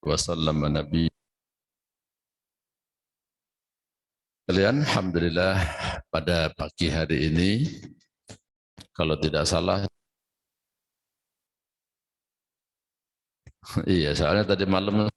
wasallam nabi kalian. Alhamdulillah pada pagi hari ini kalau tidak salah iya soalnya tadi malam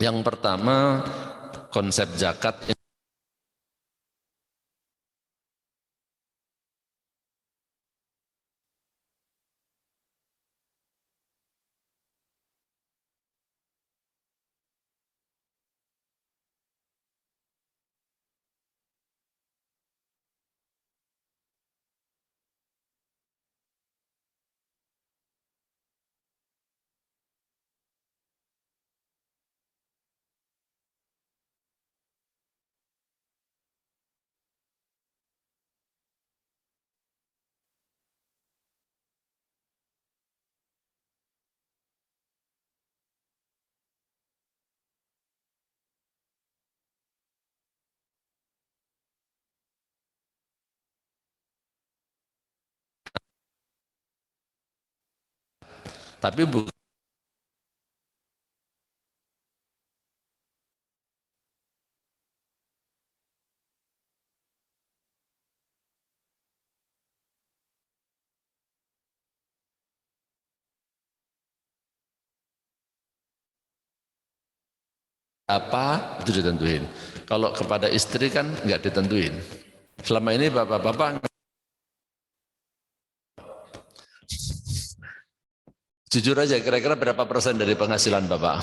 yang pertama konsep zakat tapi apa itu ditentuin. Kalau kepada istri kan nggak ditentuin. Selama ini bapak-bapak jujur aja kira-kira berapa persen dari penghasilan bapak?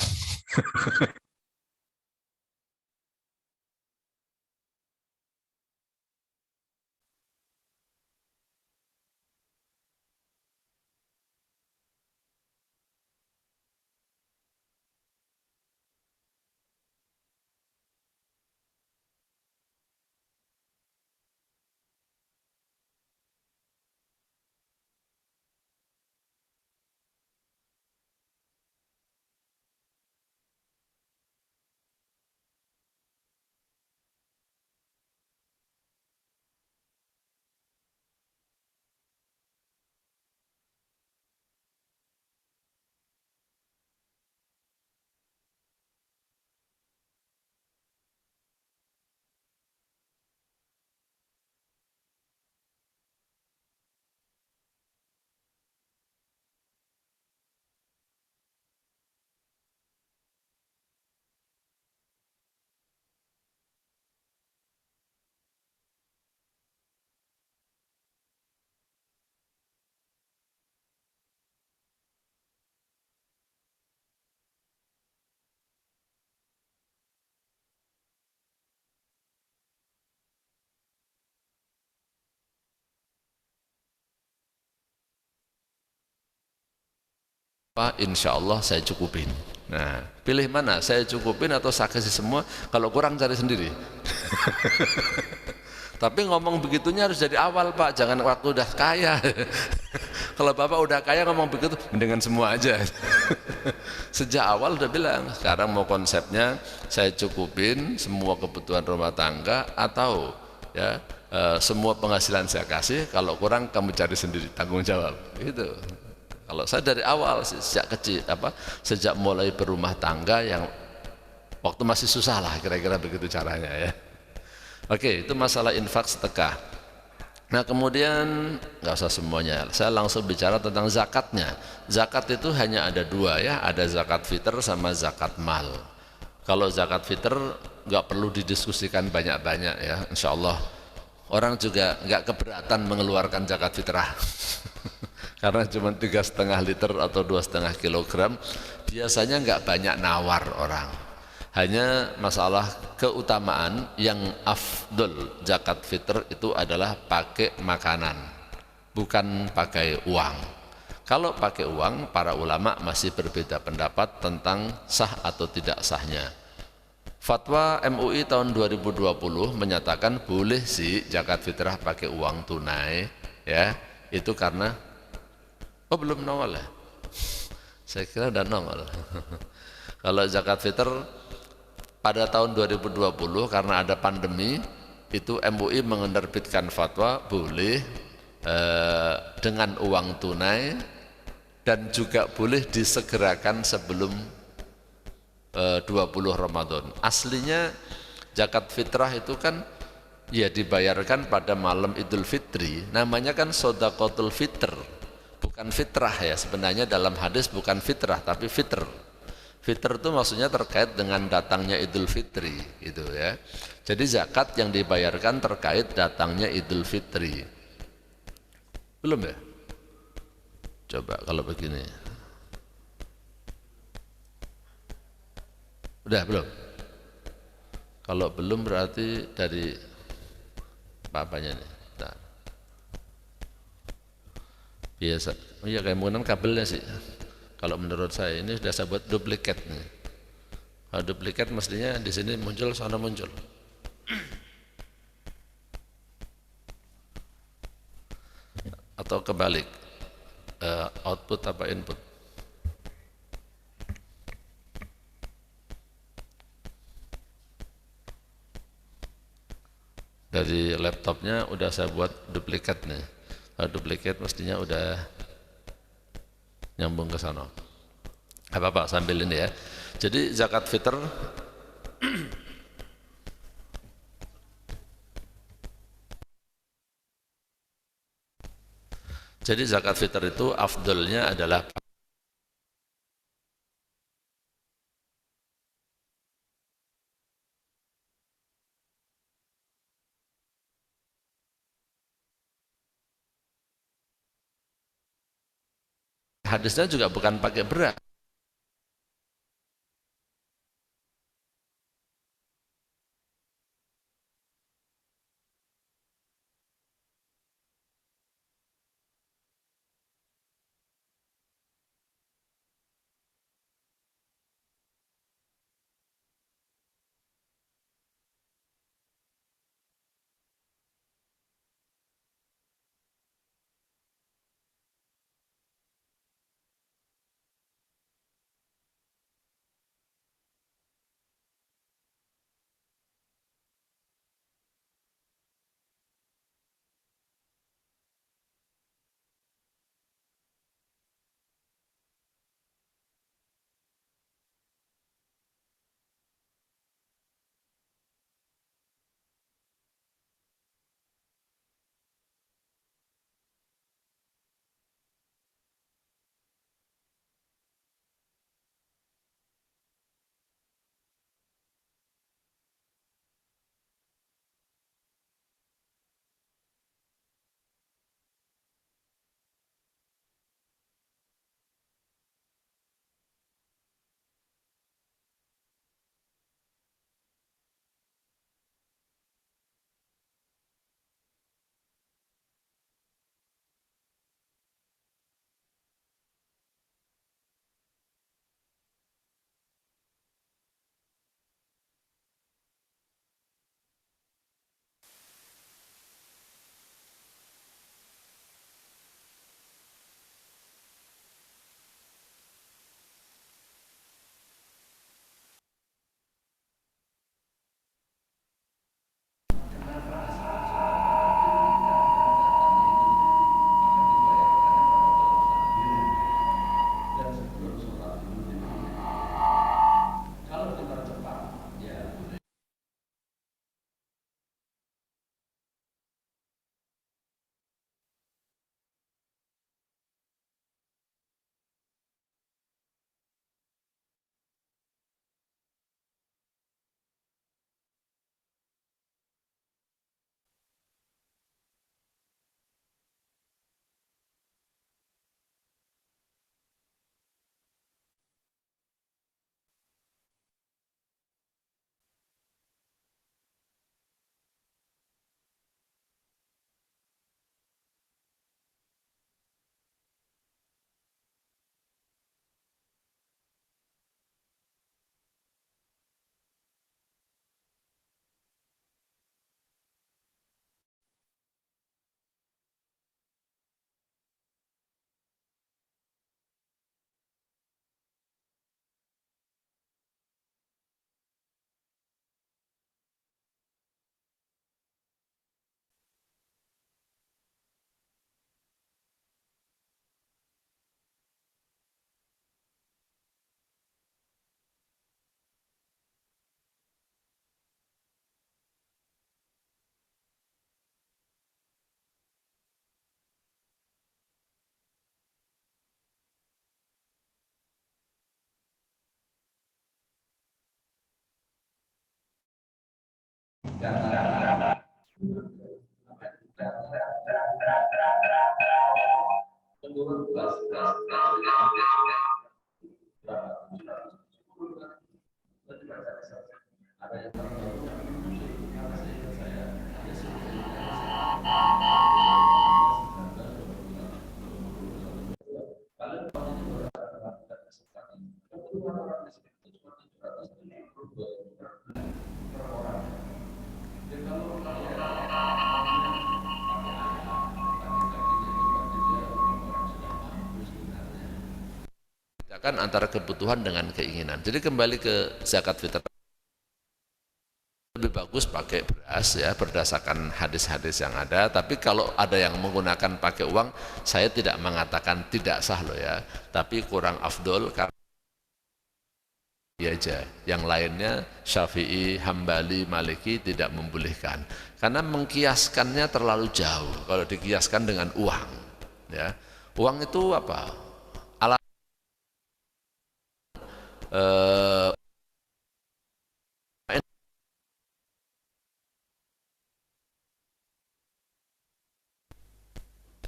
Pak, insya Allah saya cukupin. Nah, pilih mana? Saya cukupin atau saya kasih semua? Kalau kurang cari sendiri. Tapi ngomong begitunya harus dari awal Pak, jangan waktu udah kaya. Kalau Bapak udah kaya ngomong begitu, mendingan semua aja. Sejak awal udah bilang, sekarang mau konsepnya saya cukupin semua kebutuhan rumah tangga atau ya semua penghasilan saya kasih, kalau kurang kamu cari sendiri, tanggung jawab. Gitu. Kalau saya dari awal sejak kecil sejak mulai berumah tangga yang waktu masih susah lah kira-kira begitu caranya ya. Oke, itu masalah infak sedekah. Nah kemudian nggak usah semuanya, saya langsung bicara tentang zakatnya. Zakat itu hanya ada dua ya, ada zakat fitr sama zakat mal. Kalau zakat fitr nggak perlu didiskusikan banyak-banyak ya, insya Allah orang juga nggak keberatan mengeluarkan zakat fitrah. Karena cuma 3,5 liter atau 2,5 kilogram, biasanya nggak banyak nawar orang. Hanya masalah keutamaan yang afdol zakat fitr itu adalah pakai makanan, bukan pakai uang. Kalau pakai uang, para ulama masih berbeda pendapat tentang sah atau tidak sahnya. Fatwa MUI tahun 2020 menyatakan boleh sih zakat fitrah pakai uang tunai, ya. Itu karena belum nongol ya. Saya kira udah nongol. Kalau zakat fitr pada tahun 2020 karena ada pandemi itu MUI menerbitkan fatwa boleh dengan uang tunai dan juga boleh disegerakan sebelum 20 Ramadan. Aslinya zakat fitrah itu kan ya dibayarkan pada malam Idul Fitri, namanya kan shodaqatul fitr, bukan fitrah ya. Sebenarnya dalam hadis bukan fitrah tapi fitr. Fitr itu maksudnya terkait dengan datangnya Idul Fitri gitu ya. Jadi zakat yang dibayarkan terkait datangnya Idul Fitri. Belum ya? Coba kalau begini. Udah belum? Kalau belum berarti dari apa-apanya nih. Nah, biasa. Oh iya kayak menggunakan kabelnya sih. Kalau menurut saya ini sudah saya buat duplikat nih. Kalau duplikat mestinya di sini muncul, sana muncul. Atau kebalik, output apa input. Dari laptopnya udah saya buat duplikat nih. Kalau duplikat mestinya udah nyambung ke sana. Apa-apa sambil ini ya. Jadi zakat fitr jadi zakat fitr itu afdolnya adalah hadisnya juga bukan pakai beras. Bedakan antara kebutuhan dengan keinginan. Jadi kembali ke zakat fitrah, lebih bagus pakai beras ya berdasarkan hadis-hadis yang ada. Tapi kalau ada yang menggunakan pakai uang, saya tidak mengatakan tidak sah loh ya, tapi kurang afdol karena aja. Yang lainnya Syafi'i, Hambali, Maliki tidak membolehkan karena mengkiaskannya terlalu jauh. Kalau dikiaskan dengan uang, ya uang itu apa?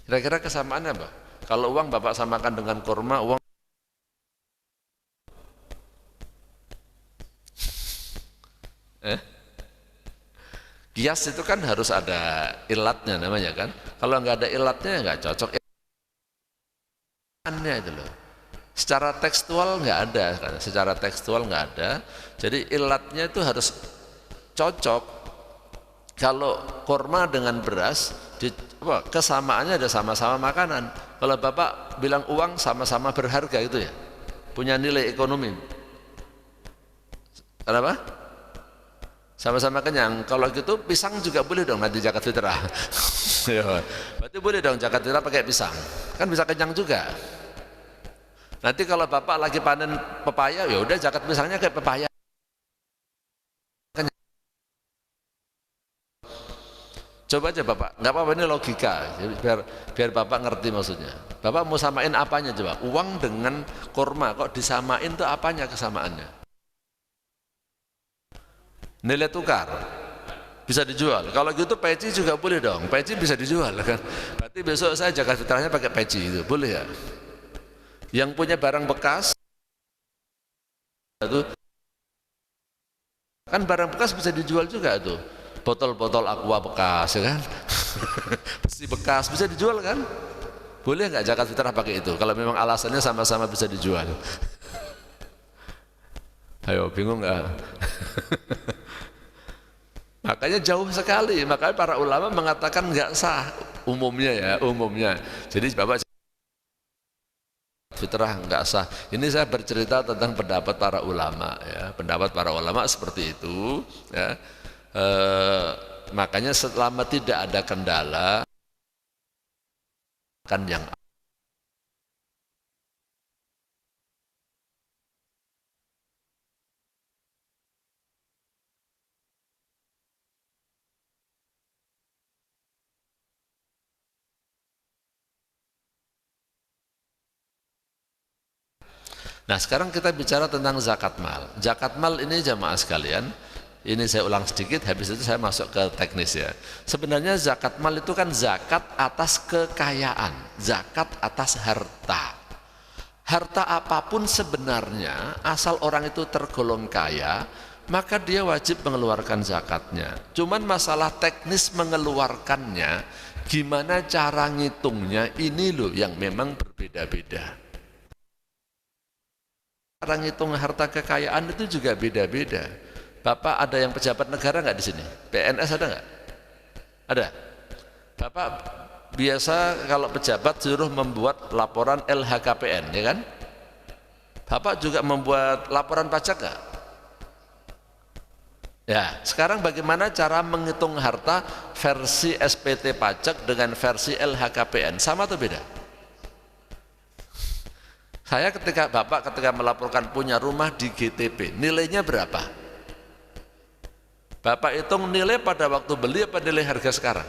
Kira-kira kesamaannya apa? Kalau uang Bapak samakan dengan kurma, uang kias itu kan harus ada ilatnya namanya kan. Kalau nggak ada ilatnya nggak cocok. Aneh itu loh. Secara tekstual nggak ada, secara tekstual nggak ada. Jadi ilatnya itu harus cocok. Kalau kurma dengan beras, kesamaannya ada sama-sama makanan. Kalau Bapak bilang uang sama-sama berharga itu ya, punya nilai ekonomi. Kenapa? Sama-sama kenyang. Kalau gitu pisang juga boleh dong nanti zakat fitrah. Berarti boleh dong zakat fitrah pakai pisang, kan bisa kenyang juga. Nanti kalau Bapak lagi panen pepaya, ya udah zakat pisangnya kayak pepaya. Coba aja Bapak, nggak apa-apa ini logika, biar Bapak ngerti maksudnya. Bapak mau samain apanya coba? Uang dengan kurma, kok disamain tuh apanya kesamaannya? Nilai tukar, bisa dijual. Kalau gitu peci juga boleh dong, peci bisa dijual kan? Berarti besok saya zakat fitrahnya pakai peci itu, boleh ya? Yang punya barang bekas itu kan barang bekas bisa dijual juga tuh, botol-botol aqua bekas ya kan, besi bekas bisa dijual kan, boleh nggak zakat fitrah pakai itu kalau memang alasannya sama-sama bisa dijual? Ayo bingung nggak? Makanya jauh sekali, makanya para ulama mengatakan nggak sah umumnya ya, umumnya. Jadi Bapak fitrah nggak sah. Ini saya bercerita tentang pendapat para ulama ya, pendapat para ulama seperti itu ya. Makanya selama tidak ada kendala kan yang Nah sekarang kita bicara tentang zakat mal. Zakat mal ini jamaah sekalian, ini saya ulang sedikit, habis itu saya masuk ke teknis ya. Sebenarnya zakat mal itu kan zakat atas kekayaan, zakat atas harta. Harta apapun sebenarnya, asal orang itu tergolong kaya, maka dia wajib mengeluarkan zakatnya. Cuman masalah teknis mengeluarkannya, gimana cara ngitungnya, ini loh yang memang berbeda-beda. Cara ngitung harta kekayaan itu juga beda-beda. Bapak ada yang pejabat negara nggak di sini? PNS ada nggak? Ada. Bapak biasa kalau pejabat suruh membuat laporan LHKPN, ya kan? Bapak juga membuat laporan pajak nggak? Ya, sekarang bagaimana cara menghitung harta versi SPT pajak dengan versi LHKPN? Sama atau beda? Saya Bapak ketika melaporkan punya rumah di GTP, nilainya berapa? Bapak hitung nilai pada waktu beli apa nilai harga sekarang?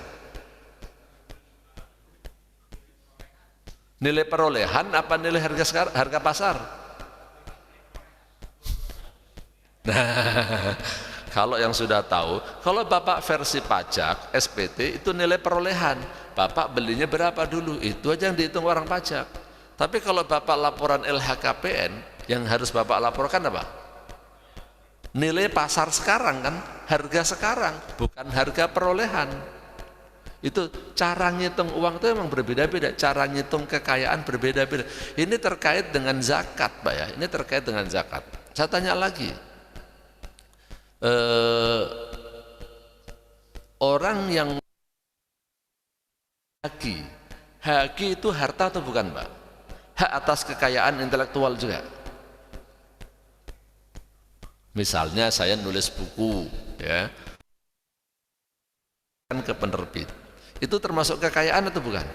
Nilai perolehan apa nilai harga sekarang, harga pasar? Nah, kalau yang sudah tahu, kalau Bapak versi pajak SPT itu nilai perolehan. Bapak belinya berapa dulu, itu aja yang dihitung orang pajak. Tapi kalau Bapak laporan LHKPN, yang harus Bapak laporkan apa? Nilai pasar sekarang kan, harga sekarang, bukan harga perolehan. Itu cara ngitung uang itu memang berbeda-beda, cara ngitung kekayaan berbeda-beda. Ini terkait dengan zakat, Pak ya. Ini terkait dengan zakat. Saya tanya lagi, orang yang haki itu harta atau bukan, Pak? Hak atas kekayaan intelektual juga. Misalnya saya nulis buku, ya, ke penerbit. Itu termasuk kekayaan atau bukan?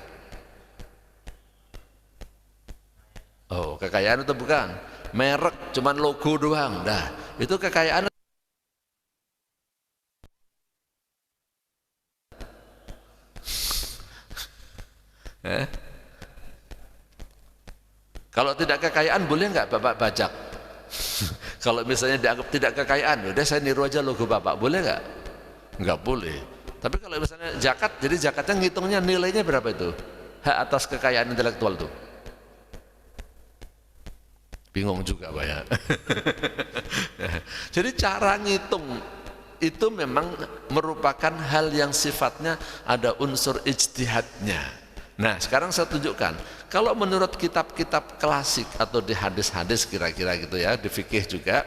Oh, kekayaan atau bukan? Merek cuman logo doang. Nah, itu kekayaan. Kalau tidak kekayaan boleh nggak Bapak bajak? Kalau misalnya dianggap tidak kekayaan, udah saya niru aja logo Bapak, boleh nggak? Nggak boleh. Tapi kalau misalnya zakat, jadi zakatnya ngitungnya nilainya berapa itu? Hak atas kekayaan intelektual tuh. Bingung juga Pak ya. Jadi cara ngitung itu memang merupakan hal yang sifatnya ada unsur ijtihadnya. Nah sekarang saya tunjukkan, kalau menurut kitab-kitab klasik atau di hadis-hadis kira-kira gitu ya, di fikih juga,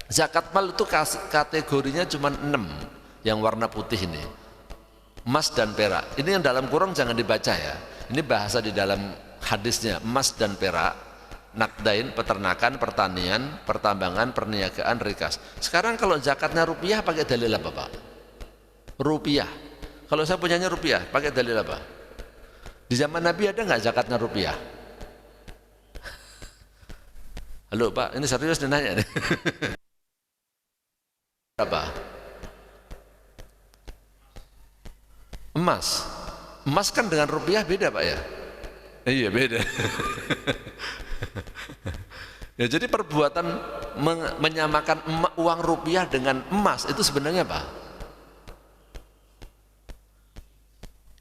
zakat mal itu kategorinya cuma 6 yang warna putih ini, emas dan perak. Ini yang dalam kurung jangan dibaca ya, ini bahasa di dalam hadisnya, emas dan perak, nakdain, peternakan, pertanian, pertambangan, perniagaan, rikas. Sekarang kalau zakatnya rupiah pakai dalil apa Pak? Rupiah. Kalau saya punyanya rupiah, pakai dalil apa? Di zaman Nabi ada nggak zakatnya rupiah? Halo Pak, ini serius nanya nih. Apa? Emas. Emas kan dengan rupiah beda Pak ya? Iya beda. Ya, jadi perbuatan menyamakan uang rupiah dengan emas itu sebenarnya apa?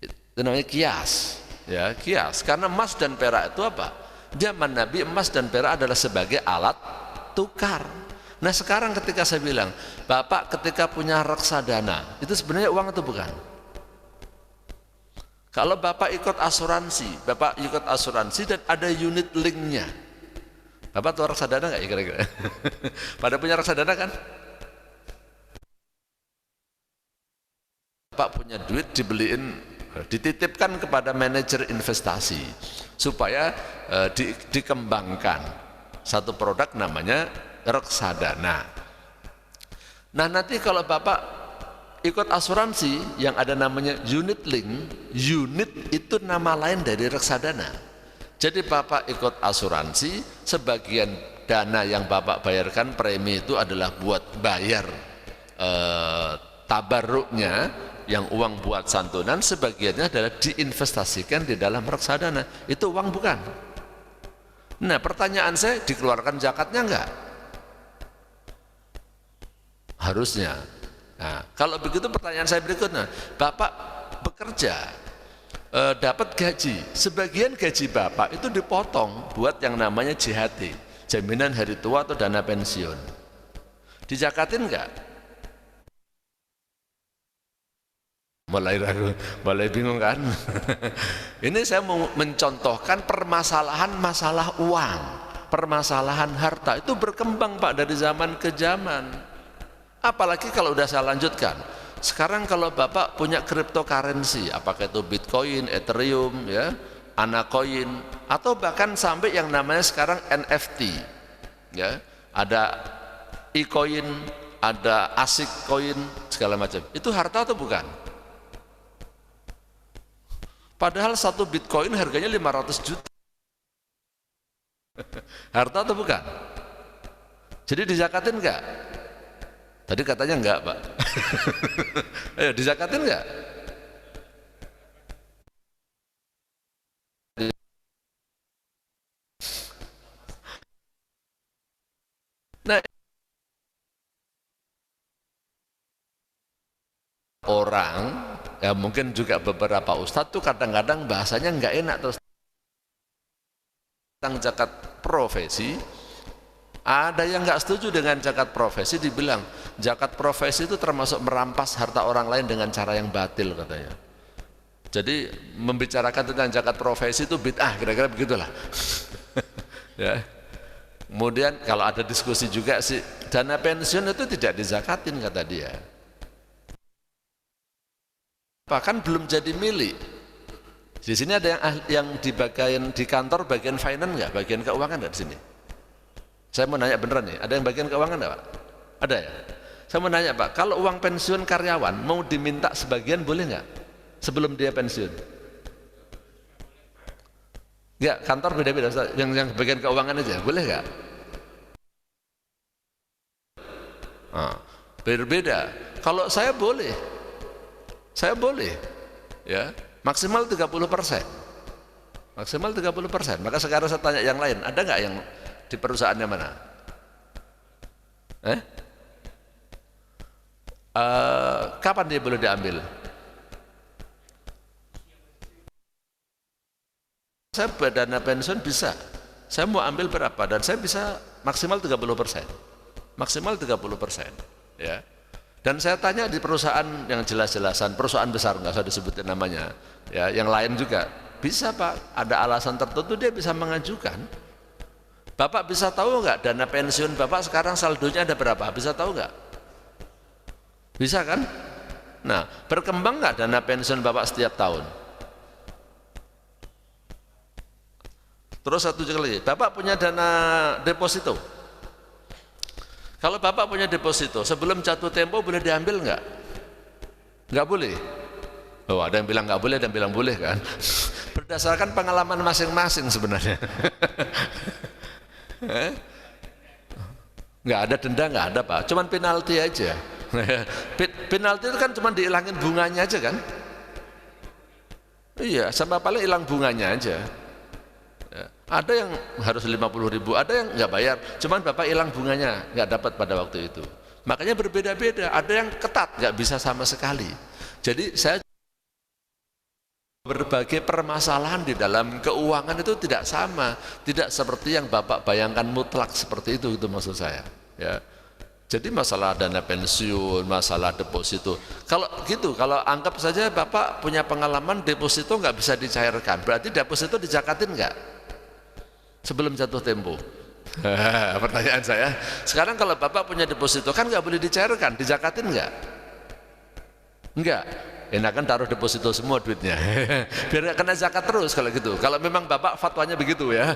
Itu namanya kias. Ya, kias. Karena emas dan perak itu apa? Zaman Nabi emas dan perak adalah sebagai alat tukar. Nah sekarang ketika saya bilang, Bapak ketika punya reksadana, itu sebenarnya uang atau bukan? Kalau Bapak ikut asuransi, dan ada unit linknya. Bapak tahu reksadana nggak ya kira-kira? Pada punya reksadana kan? Bapak punya duit dibeliin, dititipkan kepada manajer investasi supaya dikembangkan satu produk namanya reksadana. Nah nanti kalau Bapak ikut asuransi yang ada namanya unit link, unit itu nama lain dari reksadana. Jadi Bapak ikut asuransi, sebagian dana yang Bapak bayarkan premi itu adalah buat bayar tabarruknya, yang uang buat santunan, sebagiannya adalah diinvestasikan di dalam reksadana. Itu uang bukan? Nah pertanyaan saya, dikeluarkan zakatnya enggak? Harusnya. Nah, kalau begitu pertanyaan saya berikutnya, Bapak bekerja, dapat gaji, sebagian gaji Bapak itu dipotong buat yang namanya JHT, jaminan hari tua atau dana pensiun. Dijakatin enggak? Mulai bingung kan? Ini saya mau mencontohkan permasalahan masalah uang, permasalahan harta itu berkembang Pak dari zaman ke zaman. Apalagi kalau udah saya lanjutkan. Sekarang kalau Bapak punya cryptocurrency, apakah itu Bitcoin, Ethereum, ya, Anacoin, atau bahkan sampai yang namanya sekarang NFT, ya, ada e-coin, ada ASIC coin, segala macam. Itu harta atau bukan? Padahal satu Bitcoin harganya 500 juta. Harta atau bukan? Jadi dizakatin enggak? Tadi katanya enggak Pak. Ayo dizakatin enggak? Nah, orang ya mungkin juga beberapa ustadz tuh kadang-kadang bahasanya nggak enak terus tentang zakat profesi. Ada yang nggak setuju dengan zakat profesi, dibilang zakat profesi itu termasuk merampas harta orang lain dengan cara yang batil katanya. Jadi membicarakan tentang zakat profesi itu bid'ah, kira-kira begitulah. Ya. Kemudian kalau ada diskusi juga sih, dana pensiun itu tidak dizakatin kata dia. Bahkan belum jadi milik. Di sini ada yang di bagian di kantor bagian finance nggak, bagian keuangan nggak di sini? Saya mau nanya beneran nih, ada yang bagian keuangan nggak Pak? Ada ya? Saya mau nanya Pak, kalau uang pensiun karyawan mau diminta sebagian boleh nggak? Sebelum dia pensiun? Nggak, kantor beda-beda, yang bagian keuangan aja, boleh nggak? Nah, berbeda. Kalau saya boleh, ya maksimal 30%, maksimal 30%. Maka sekarang saya tanya yang lain, ada nggak yang di perusahaannya mana? Kapan dia boleh diambil? Saya dana pensiun bisa, saya mau ambil berapa dan saya bisa maksimal 30%, maksimal 30%, ya. Dan saya tanya di perusahaan yang jelas-jelasan, perusahaan besar nggak usah disebutin namanya, ya, yang lain juga bisa Pak, ada alasan tertentu dia bisa mengajukan. Bapak bisa tahu nggak dana pensiun Bapak sekarang saldonya ada berapa? Bisa tahu nggak? Bisa kan? Nah, berkembang nggak dana pensiun Bapak setiap tahun? Terus satu lagi, Bapak punya dana deposito. Kalau Bapak punya deposito, sebelum jatuh tempo boleh diambil nggak? Nggak boleh. Oh, ada yang bilang nggak boleh, ada yang bilang boleh kan? Berdasarkan pengalaman masing-masing sebenarnya. Nggak ada denda, nggak ada Pak, cuman penalti aja. Penalti itu kan cuma dihilangin bunganya aja kan? Iya, sama paling hilang bunganya aja. Ya, ada yang harus 50.000, ada yang nggak bayar, cuman Bapak hilang bunganya, nggak dapat pada waktu itu. Makanya berbeda-beda, ada yang ketat, nggak bisa sama sekali. Jadi saya berbagai permasalahan di dalam keuangan itu tidak sama, tidak seperti yang Bapak bayangkan mutlak seperti itu maksud saya. Ya. Jadi masalah dana pensiun, masalah deposito, kalau gitu, kalau anggap saja Bapak punya pengalaman deposito nggak bisa dicairkan, berarti deposito dijakatin nggak sebelum jatuh tempo? Pertanyaan saya, sekarang kalau Bapak punya deposito kan nggak boleh dicairkan, dijakatin nggak? Enggak. Enakan taruh deposito semua duitnya. Biar nggak kena zakat terus kalau gitu. Kalau memang Bapak fatwanya begitu ya.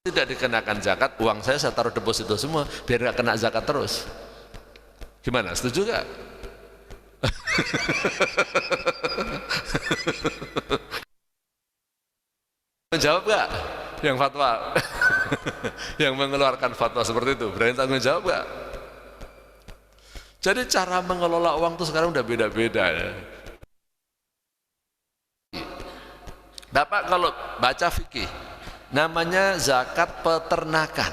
Tidak dikenakan zakat, uang saya taruh deposito semua biar nggak kena zakat terus. Gimana? Setuju nggak? Menjawab nggak yang fatwa? Yang mengeluarkan fatwa seperti itu berani tanggung jawab nggak? Jadi cara mengelola uang itu sekarang udah beda-beda ya. Bapak kalau baca fikih, namanya zakat peternakan.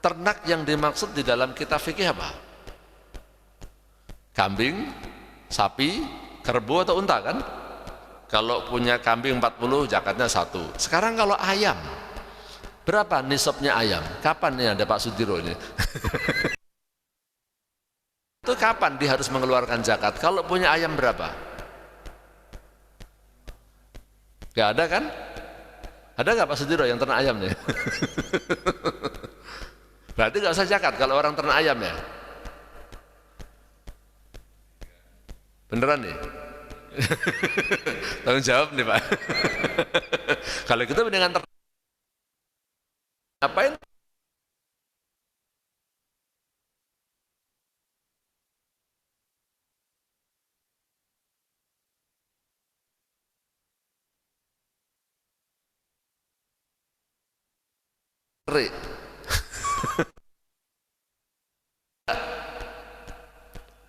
Ternak yang dimaksud di dalam kitab fikih apa? Kambing, sapi, kerbau atau unta kan? Kalau punya kambing 40, zakatnya 1. Sekarang kalau ayam, berapa nisabnya ayam? Kapan nih ada Pak Sudiro ini? Itu kapan dia harus mengeluarkan zakat? Kalau punya ayam berapa? Gak ada kan? Ada gak Pak Sudiro yang ternak ayam nih? Berarti gak usah zakat kalau orang ternak ayam ya? Beneran nih? Tanggung jawab nih Pak. Kalau gitu dengan ngapain?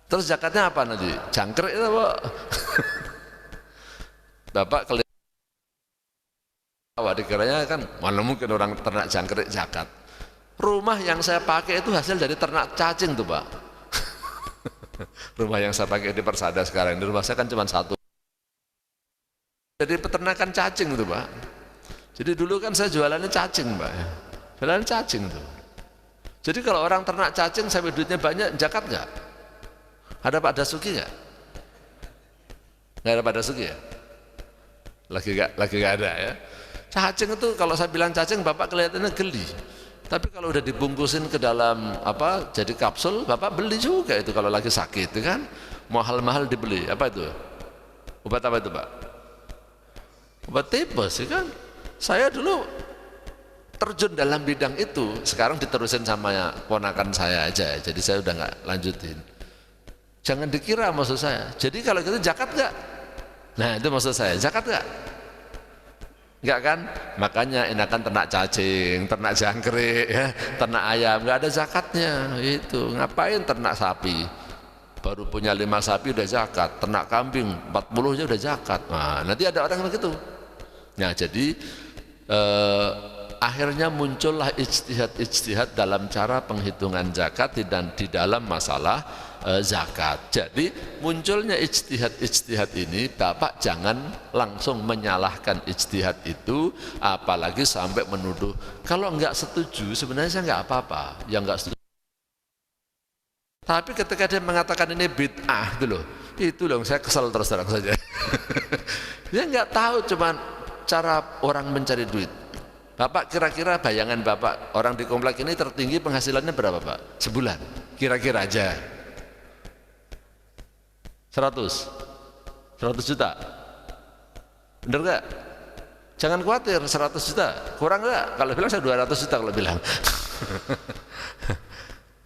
Terus zakatnya apa nanti? Jangkrik itu Pak. Bapak kelihatan dikiranya kan mana mungkin orang ternak jangkrik zakat. Rumah yang saya pakai itu hasil dari ternak cacing tuh Pak. Rumah yang saya pakai di Persada sekarang, di rumah saya kan cuma satu. Jadi peternakan cacing itu Pak. Jadi dulu kan saya jualannya cacing Pak. Jualan cacing tuh. Jadi kalau orang ternak cacing sampai duitnya banyak, zakat nggak? Ada Pak Dasuki nggak? Nggak ada Pak Dasuki ya? Lagi nggak ada ya. Cacing itu kalau saya bilang cacing, Bapak kelihatannya geli. Tapi kalau udah dibungkusin ke dalam apa, jadi kapsul, Bapak beli juga itu kalau lagi sakit, itu kan mahal-mahal dibeli. Apa itu? Obat apa itu Pak? Obat tipes, kan? Saya dulu terjun dalam bidang itu, sekarang diterusin sama ponakan saya aja, jadi saya udah nggak lanjutin. Jangan dikira maksud saya. Jadi kalau gitu zakat nggak? Nah itu maksud saya, zakat nggak? Nggak kan? Makanya enakan ternak cacing, ternak jangkrik, ya, ternak ayam, nggak ada zakatnya. Itu ngapain ternak sapi? Baru punya 5 sapi udah zakat, ternak kambing 40 aja udah zakat. Nah, nanti ada orang begitu. Nah jadi akhirnya muncullah ijtihad dalam cara penghitungan zakat dan di dalam masalah zakat. Jadi munculnya ijtihad ini, Bapak jangan langsung menyalahkan ijtihad itu, apalagi sampai menuduh. Kalau enggak setuju sebenarnya saya enggak apa-apa, yang enggak setuju. Tapi ketika dia mengatakan ini bid'ah itu loh saya kesal terus terang saja. Dia enggak tahu cuman cara orang mencari duit. Bapak kira-kira bayangan Bapak orang di komplek ini tertinggi penghasilannya berapa Pak? Sebulan? Kira-kira aja 100 juta. Bener gak? Jangan khawatir 100 juta. Kurang gak? Kalau bilang saya 200 juta kalau bilang.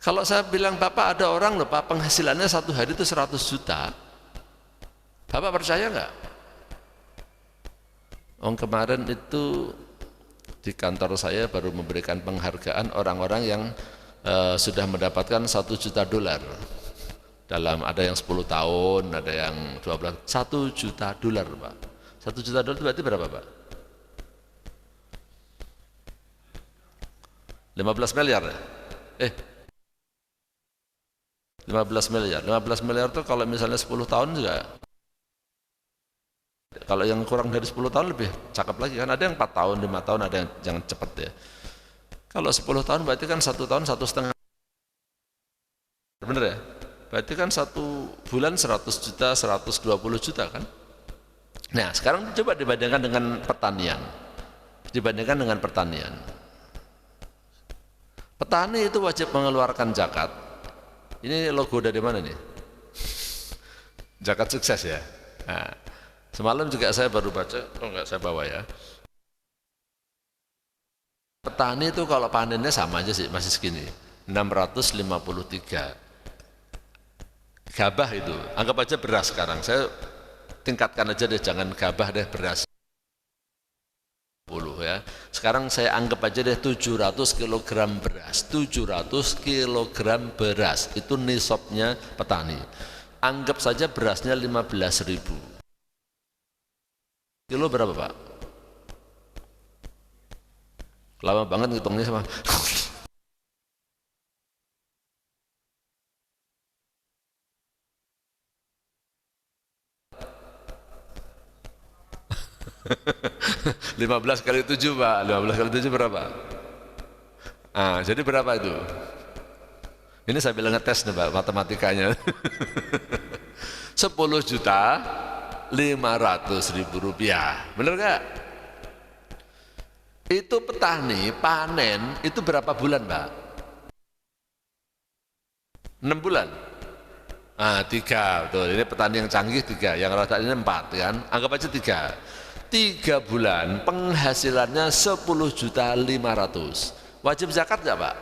Kalau saya bilang Bapak ada orang loh Pak penghasilannya satu hari itu 100 juta. Bapak percaya gak? Kemarin itu di kantor saya baru memberikan penghargaan orang-orang yang sudah mendapatkan $1 juta. Dalam ada yang 10 tahun, ada yang 12, $1 juta Pak. $1 juta itu berarti berapa Pak? 15 miliar ya? 15 miliar. 15 miliar itu kalau misalnya 10 tahun juga. Kalau yang kurang dari 10 tahun lebih cakep lagi kan, ada yang 4 tahun, 5 tahun, ada yang jangan cepat ya. Kalau 10 tahun berarti kan 1 tahun 1,5. Bener ya? Berarti kan 1 bulan 100 juta, 120 juta kan? Nah sekarang coba dibandingkan dengan pertanian. Dibandingkan dengan pertanian. Petani itu wajib mengeluarkan zakat. Ini logo dari mana nih? Zakat sukses ya. Nah, semalam juga saya baru baca, enggak saya bawa ya. Petani itu kalau panennya sama aja sih, masih segini. 653. Gabah itu, anggap aja beras sekarang. Saya tingkatkan aja deh, jangan gabah deh, beras. Ya. Sekarang saya anggap aja deh 700 kg beras. 700 kg beras itu nisabnya petani. Anggap saja berasnya 15.000. Kilo berapa Pak? Lama banget ngitungnya sama. Lima belas kali 7 Pak, 15 kali 7 berapa? Jadi berapa itu? Ini saya bilang ngetes nih Pak, matematikanya. 10.500.000 rupiah, bener gak? Itu petani panen itu berapa bulan Pak? 6 bulan? 3, betul. Ini petani yang canggih 3, yang rata ini 4 kan? Anggap aja 3 bulan penghasilannya 10.500.000. Wajib zakat nggak Pak?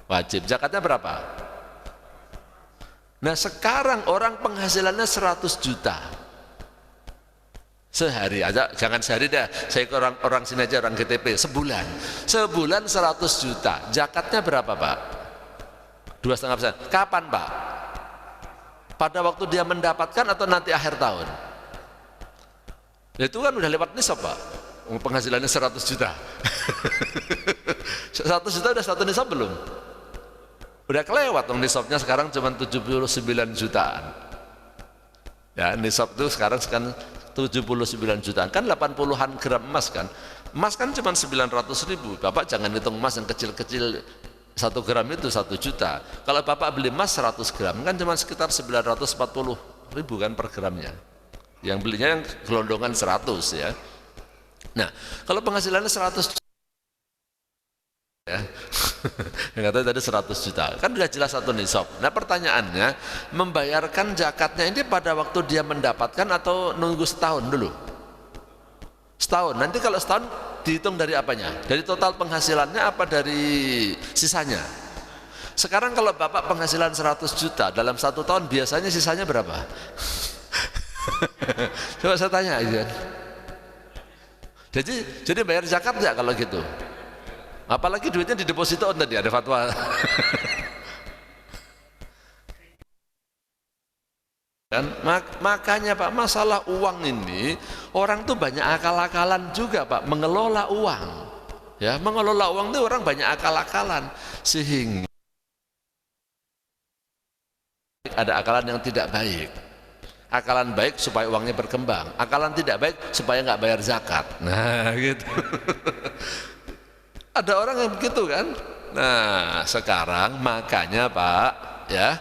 Wajib. Zakatnya berapa? Nah sekarang orang penghasilannya 100 juta sehari aja, jangan sehari dah, saya ke orang sini aja, orang GTP, sebulan 100 juta. Zakatnya berapa Pak? 2,5%. Kapan Pak? Pada waktu dia mendapatkan atau nanti akhir tahun? Itu kan udah lewat nisab Pak, penghasilannya 100 juta. 100 juta udah 1 nisab belum? Udah kelewat dong, nisabnya sekarang cuma 79 jutaan. Ya, nisab itu sekarang 79 jutaan, kan 80-an gram emas kan. Emas kan cuma 900.000. Bapak jangan hitung emas yang kecil-kecil, 1 gram itu 1 juta. Kalau Bapak beli emas 100 gram kan cuma sekitar 940.000 kan per gramnya. Yang belinya yang gelondongan 100 ya. Nah, kalau penghasilannya 100 ya. Yang katanya tadi 100 juta. Kan sudah jelas satu nisab. Nah, pertanyaannya, membayarkan zakatnya ini pada waktu dia mendapatkan atau nunggu setahun dulu? Setahun. Nanti kalau setahun dihitung dari apanya? Dari total penghasilannya apa dari sisanya? Sekarang kalau Bapak penghasilan 100 juta dalam 1 tahun, biasanya sisanya berapa? Coba saya tanya aja. Jadi bayar zakat nggak kalau gitu? Apalagi duitnya di deposito tadi ada fatwa. Kan? Makanya Pak, masalah uang ini orang tuh banyak akal-akalan juga Pak, mengelola uang. Ya, mengelola uang itu orang banyak akal-akalan, sehingga ada akalan yang tidak baik. Akalan baik supaya uangnya berkembang, akalan tidak baik supaya nggak bayar zakat. Nah, gitu. Ada orang yang begitu kan. Nah, sekarang makanya Pak, ya,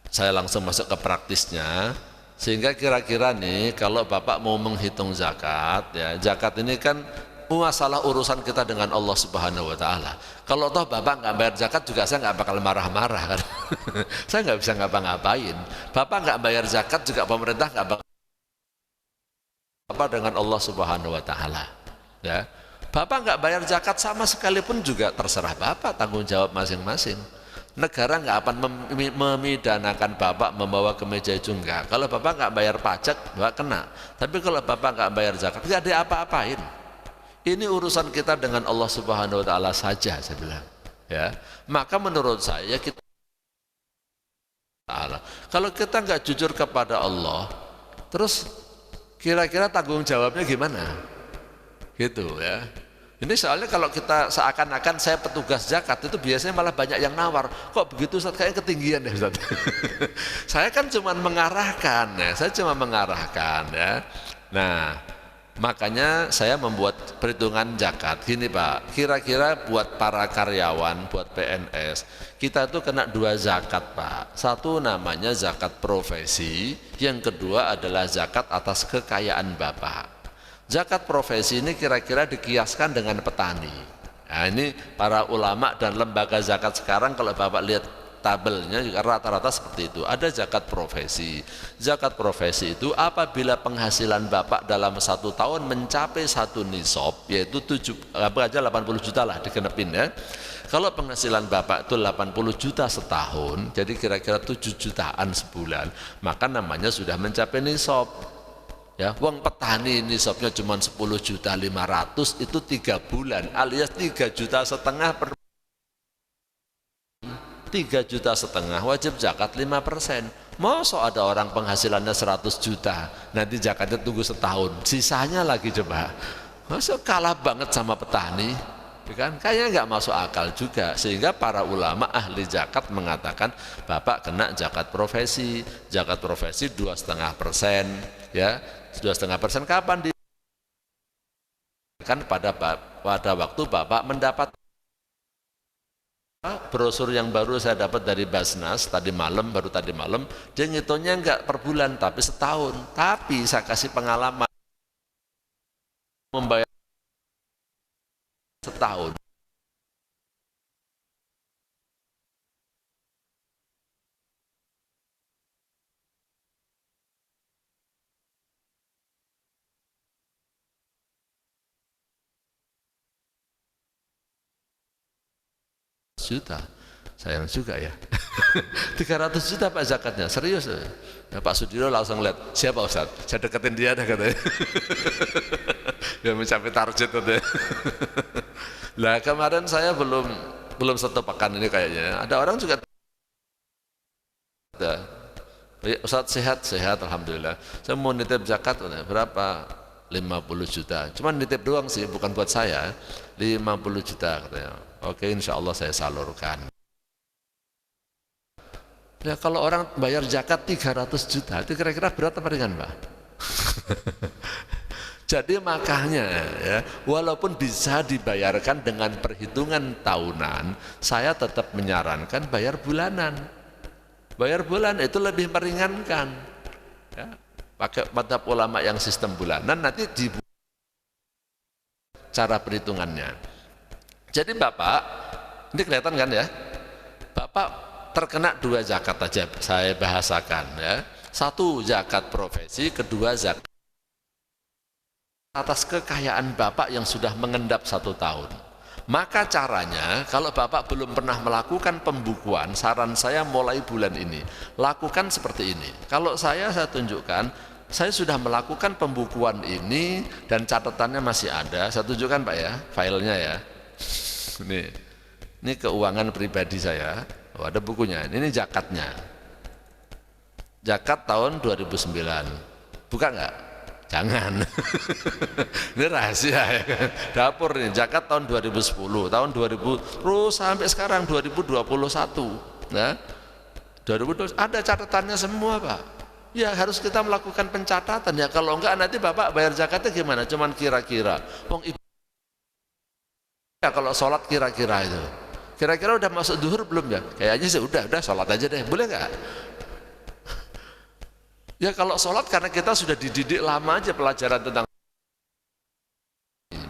saya langsung masuk ke praktisnya, sehingga kira-kira nih kalau Bapak mau menghitung zakat, ya, zakat ini kan masalah urusan kita dengan Allah Subhanahu wa Ta'ala. Kalau toh Bapak nggak bayar zakat juga saya nggak bakal marah-marah kan. Saya nggak bisa ngapa-ngapain. Bapak nggak bayar zakat juga pemerintah nggak bakal apa dengan Allah Subhanahu wa Ta'ala. Ya, Bapak nggak bayar zakat sama sekalipun juga terserah Bapak, tanggung jawab masing-masing. Negara nggak akan memidanakan Bapak membawa kemeja hijau, enggak. Kalau Bapak nggak bayar pajak, Bapak kena. Tapi kalau Bapak nggak bayar zakat, nggak ada apa-apain. Ini urusan kita dengan Allah Subhanahu wa Ta'ala saja, saya bilang. Ya, maka menurut saya kita kalau kita nggak jujur kepada Allah, terus kira-kira tanggung jawabnya gimana? Gitu ya. Ini soalnya kalau kita seakan-akan saya petugas zakat itu biasanya malah banyak yang nawar. Kok begitu Ustaz, kayaknya ketinggian ya Ustaz. Saya kan cuma mengarahkan ya, saya cuma mengarahkan ya. Nah, makanya saya membuat perhitungan zakat. Gini Pak, kira-kira buat para karyawan, buat PNS, kita tuh kena 2 zakat Pak. Satu namanya zakat profesi, yang kedua adalah zakat atas kekayaan Bapak. Zakat profesi ini kira-kira dikiaskan dengan petani. Nah, ini para ulama dan lembaga zakat sekarang kalau Bapak lihat tabelnya juga rata-rata seperti itu. Ada zakat profesi. Zakat profesi itu apabila penghasilan Bapak dalam 1 tahun mencapai 1 nisab, yaitu 80 juta lah digenepin ya. Kalau penghasilan Bapak itu 80 juta setahun, jadi kira-kira 7 jutaan sebulan, maka namanya sudah mencapai nisab. Ya, uang petani nisabnya cuma 10.500.000 itu 3 bulan alias 3,5 juta per 3,5 juta wajib zakat 5%. Masa ada orang penghasilannya 100 juta nanti zakatnya tunggu setahun, sisanya lagi coba. Masa kalah banget sama petani, kan? Kayaknya nggak masuk akal juga. Sehingga para ulama ahli zakat mengatakan Bapak kena zakat profesi. Zakat profesi 2,5%, ya. 2,5% kapan kan pada waktu Bapak mendapat brosur yang baru saya dapat dari Basnas baru tadi malam, dia ngitungnya enggak per bulan tapi setahun. Tapi saya kasih pengalaman membayar setahun. Juta, sayang juga ya. 300 juta Pak zakatnya, serius ya. Pak Sudiro langsung lihat, siapa Ustaz? Saya deketin dia dah katanya. Dia mencapai target katanya. Lah kemarin saya belum 1 pekan ini kayaknya, ada orang juga Ustaz sehat alhamdulillah, saya mau nitip zakat berapa? 50 juta, cuman nitip doang sih, bukan buat saya. 50 juta katanya. Oke, insya Allah saya salurkan. Ya kalau orang bayar zakat 300 juta, itu kira-kira berat apa ringan, Pak? Jadi makanya ya, walaupun bisa dibayarkan dengan perhitungan tahunan, saya tetap menyarankan bayar bulanan. Bayar bulan itu lebih meringankan. Ya, pakai madhab ulama yang sistem bulanan, nanti di cara perhitungannya. Jadi Bapak, ini kelihatan kan ya? Bapak terkena 2 zakat aja saya bahasakan ya. 1 zakat profesi, kedua zakat atas kekayaan Bapak yang sudah mengendap 1 tahun. Maka caranya, kalau Bapak belum pernah melakukan pembukuan, saran saya mulai bulan ini, lakukan seperti ini. Kalau saya tunjukkan, saya sudah melakukan pembukuan ini dan catatannya masih ada. Saya tunjukkan Pak ya, filenya ya. Ini keuangan pribadi saya. Oh, ada bukunya. Ini zakatnya. Zakat tahun 2009. Buka nggak? Jangan. Ini rahasia ya kan. Dapur nih, zakat tahun 2010, tahun 2000 terus sampai sekarang 2021. Nah, 2020 ada catatannya semua, Pak. Ya harus kita melakukan pencatatan ya, kalau enggak nanti Bapak bayar zakatnya gimana? Cuman kira-kira. Wong ya kalau sholat kira-kira itu. Kira-kira udah masuk zuhur belum ya? Kayaknya sih udah sholat aja deh. Boleh nggak? Ya kalau sholat karena kita sudah dididik lama aja pelajaran tentang.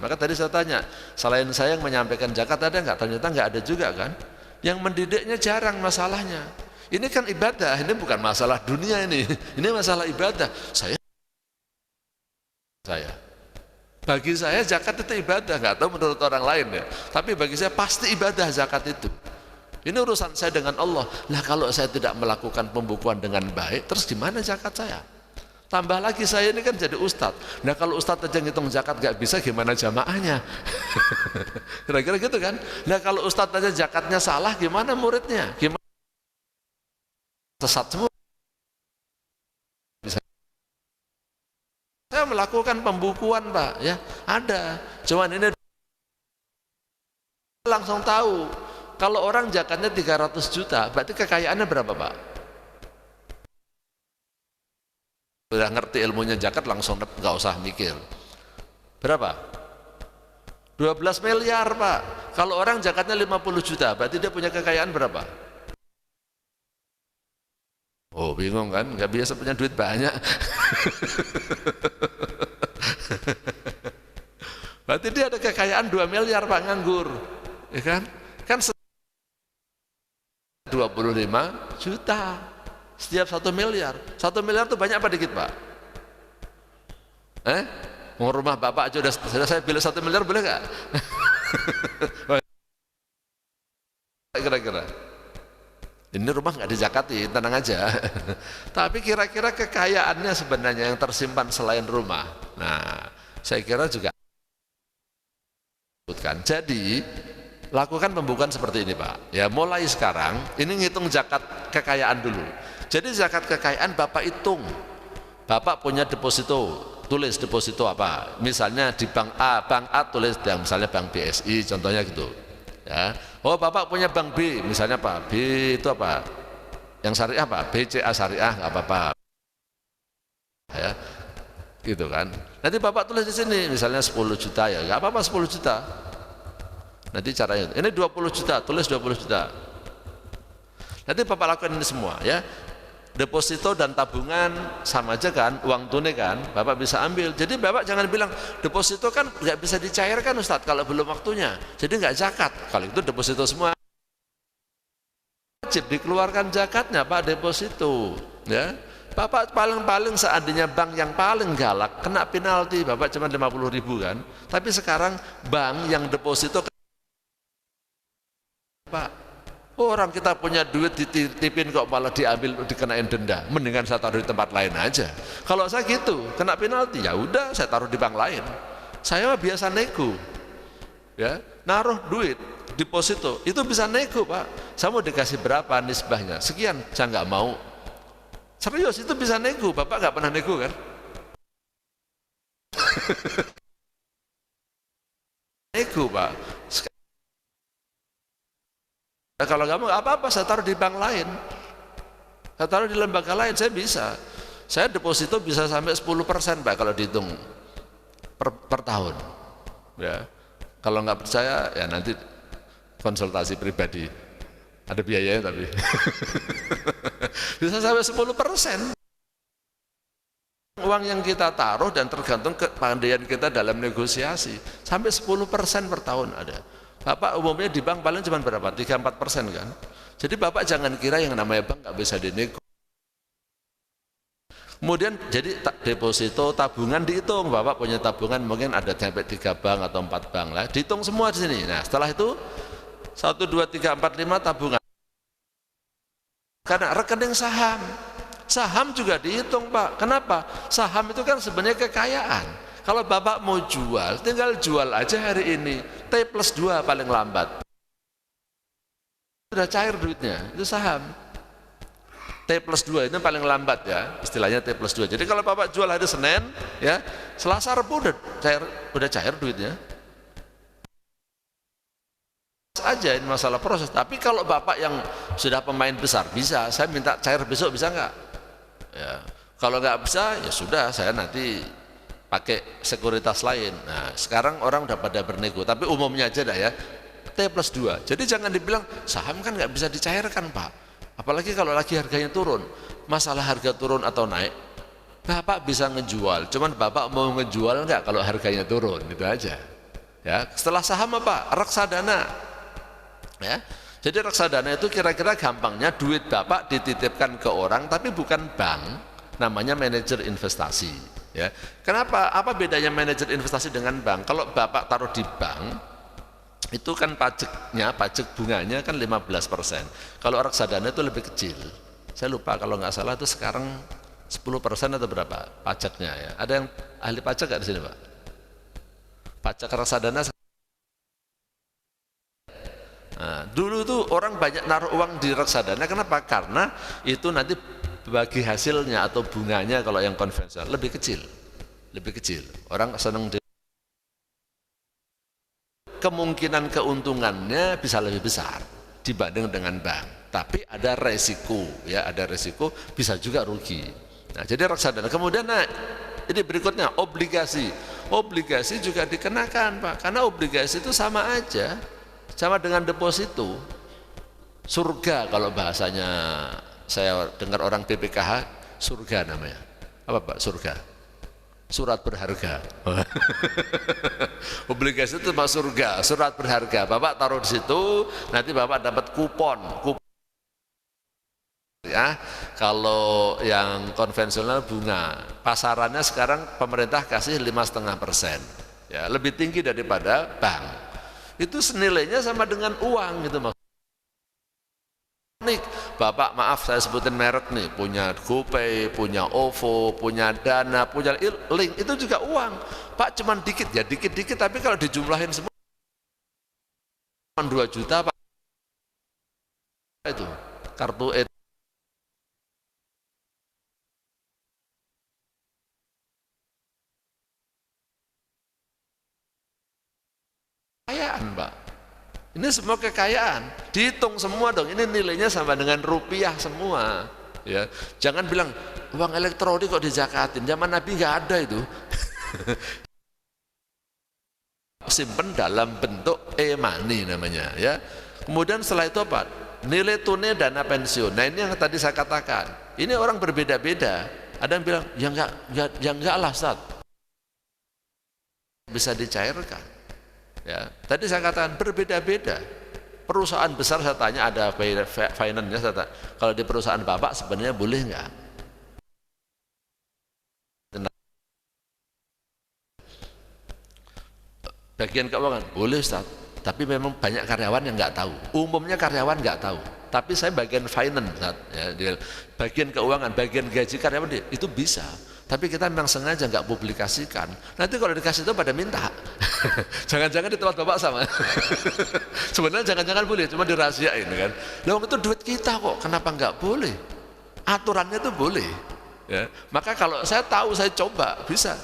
Maka tadi saya tanya, selain saya yang menyampaikan zakat ada nggak? Ternyata nggak ada juga kan? Yang mendidiknya jarang masalahnya. Ini kan ibadah, ini bukan masalah dunia ini masalah ibadah. Bagi saya zakat itu ibadah, nggak tahu menurut orang lain ya. Tapi bagi saya pasti ibadah zakat itu. Ini urusan saya dengan Allah. Nah kalau saya tidak melakukan pembukuan dengan baik, terus gimana zakat saya? Tambah lagi saya ini kan jadi ustadz. Nah kalau ustadz aja ngitung zakat nggak bisa, gimana jamaahnya? Kira-kira gitu kan? Nah kalau ustadz aja zakatnya salah, gimana muridnya? Gimana? Sesat semua. Saya melakukan pembukuan Pak, ya ada. Cuman ini langsung tahu. Kalau orang zakatnya 300 juta, berarti kekayaannya berapa Pak? Sudah ngerti ilmunya zakat langsung nggak usah mikir. Berapa? 12 miliar Pak. Kalau orang zakatnya 50 juta, berarti dia punya kekayaan berapa? Oh bingung kan, nggak biasa punya duit banyak. Berarti dia ada kekayaan 2 miliar Pak, nganggur. Ya kan? Kan 25 juta setiap 1 miliar. 1 miliar itu banyak apa dikit Pak? Mau rumah Bapak aja sudah saya pilih 1 miliar boleh nggak? Kira-kira ini rumah nggak dizakati, tenang aja. Tapi kira-kira kekayaannya sebenarnya yang tersimpan selain rumah. Nah saya kira juga. Jadi lakukan pembukuan seperti ini Pak. Ya mulai sekarang ini ngitung zakat kekayaan dulu. Jadi zakat kekayaan Bapak hitung. Bapak punya deposito, tulis deposito apa? Misalnya di bank A tulis yang misalnya bank BSI contohnya gitu. Ya. Oh Bapak punya bank B, misalnya Pak B itu apa? Yang syariah apa? BCA syariah nggak apa-apa. Ya. Gitu kan. Nanti Bapak tulis di sini misalnya 10 juta ya, nggak apa-apa 10 juta. Nanti caranya ini 20 juta, tulis 20 juta. Nanti Bapak lakukan ini semua ya. Deposito dan tabungan sama aja kan, uang tunai kan, Bapak bisa ambil. Jadi Bapak jangan bilang deposito kan nggak bisa dicairkan Ustadz kalau belum waktunya. Jadi nggak zakat. Kalau itu deposito semua wajib dikeluarkan zakatnya Pak, deposito ya. Bapak paling seandainya bank yang paling galak kena penalti Bapak cuma 50.000 kan. Tapi sekarang bank yang deposito Pak, orang kita punya duit dititipin kok malah diambil dikenain denda. Mendingan saya taruh di tempat lain aja. Kalau saya gitu kena penalti ya udah saya taruh di bank lain. Saya biasa nego, ya naruh duit deposito itu bisa nego Pak. Saya mau dikasih berapa nisbahnya? Sekian, saya nggak mau. Serius itu bisa nego. Bapak nggak pernah nego kan? Nego Pak. Kalau nggak mau apa-apa saya taruh di bank lain. Saya taruh di lembaga lain, saya bisa. Saya deposito bisa sampai 10% Pak kalau dihitung per tahun. Ya. Kalau nggak percaya ya nanti konsultasi pribadi. Ada biayanya tapi. Bisa sampai 10%. Uang yang kita taruh dan tergantung kepandaian kita dalam negosiasi. Sampai 10% per tahun ada. Bapak umumnya di bank paling cuma berapa? 3-4% kan? Jadi Bapak jangan kira yang namanya bank nggak bisa dinego. Kemudian jadi deposito tabungan dihitung, Bapak punya tabungan mungkin ada sampai 3 bank atau 4 bank lah, dihitung semua di sini. Nah setelah itu 1, 2, 3, 4, 5 tabungan. Karena rekening saham, saham juga dihitung Pak. Kenapa? Saham itu kan sebenarnya kekayaan. Kalau Bapak mau jual, tinggal jual aja hari ini, T+2 paling lambat. Sudah cair duitnya, itu saham. T+2 itu paling lambat ya, istilahnya T+2. Jadi kalau Bapak jual hari Senin, ya Selasa Rabu udah cair duitnya. Aja ini masalah proses. Tapi kalau Bapak yang sudah pemain besar bisa, saya minta cair besok bisa nggak? Ya, kalau nggak bisa ya sudah, saya nanti pakai sekuritas lain. Nah sekarang orang udah pada bernego, tapi umumnya aja dah ya T+2. Jadi jangan dibilang saham kan nggak bisa dicairkan Pak. Apalagi kalau lagi harganya turun, masalah harga turun atau naik, Bapak bisa ngejual, cuman Bapak mau ngejual enggak kalau harganya turun, itu aja. Ya, setelah saham apa? Reksadana. Ya. Jadi reksadana itu kira-kira gampangnya duit Bapak dititipkan ke orang tapi bukan bank, namanya manajer investasi, ya. Kenapa? Apa bedanya manajer investasi dengan bank? Kalau Bapak taruh di bank itu kan pajaknya, pajak bunganya kan 15%. Kalau reksadana itu lebih kecil. Saya lupa kalau nggak salah itu sekarang 10% atau berapa pajaknya ya. Ada yang ahli pajak nggak di sini Pak? Pajak reksadana. Nah, dulu tuh orang banyak naruh uang di reksadana. Kenapa? Karena itu nanti bagi hasilnya atau bunganya kalau yang konvensional lebih kecil, lebih kecil. Orang senang kemungkinan keuntungannya bisa lebih besar dibanding dengan bank, tapi ada resiko ya, ada resiko bisa juga rugi. Nah jadi reksadana. Kemudian nah ini berikutnya obligasi. Obligasi juga dikenakan Pak, karena obligasi itu sama aja, sama dengan deposito. Surga kalau bahasanya saya dengar orang BPKH, surga namanya. Apa Pak surga? Surat berharga. Obligasi itu masuk surga, surat berharga. Bapak taruh di situ, nanti Bapak dapat kupon. Ya, kalau yang konvensional bunga, pasarannya sekarang pemerintah kasih 5,5%. Ya, lebih tinggi daripada bank. Itu senilainya sama dengan uang gitu maksudnya. Bapak maaf saya sebutin merek nih, punya GoPay, punya OVO, punya Dana, punya Link, itu juga uang Pak, cuman dikit ya, dikit-dikit, tapi kalau dijumlahin semua 2 juta Pak, itu kartu kekayaan Pak. Ini semua kekayaan, dihitung semua dong, ini nilainya sama dengan rupiah semua. Ya, jangan bilang uang elektronik kok dijakatin, zaman Nabi nggak ada itu. Simpen dalam bentuk e-money namanya ya. Kemudian setelah itu apa? Nilai tunai dana pensiun. Nah ini yang tadi saya katakan, ini orang berbeda-beda. Ada yang bilang ya enggak lah Ustaz, bisa dicairkan. Ya, tadi saya katakan berbeda-beda. Perusahaan besar saya tanya ada finance-nya, saya tanya, kalau di perusahaan Bapak sebenarnya boleh nggak? Bagian keuangan boleh Ustaz, tapi memang banyak karyawan yang nggak tahu. Umumnya karyawan nggak tahu. Tapi saya bagian finance Ustaz, ya, bagian keuangan, bagian gaji karyawan itu bisa. Tapi kita memang sengaja nggak publikasikan. Nanti kalau dikasih itu pada minta. Jangan-jangan di tempat Bapak sama. Sebenarnya jangan-jangan boleh, cuma dirahasiain kan. Loh itu duit kita kok, kenapa nggak boleh? Aturannya itu boleh. Ya. Maka kalau saya tahu, saya coba, bisa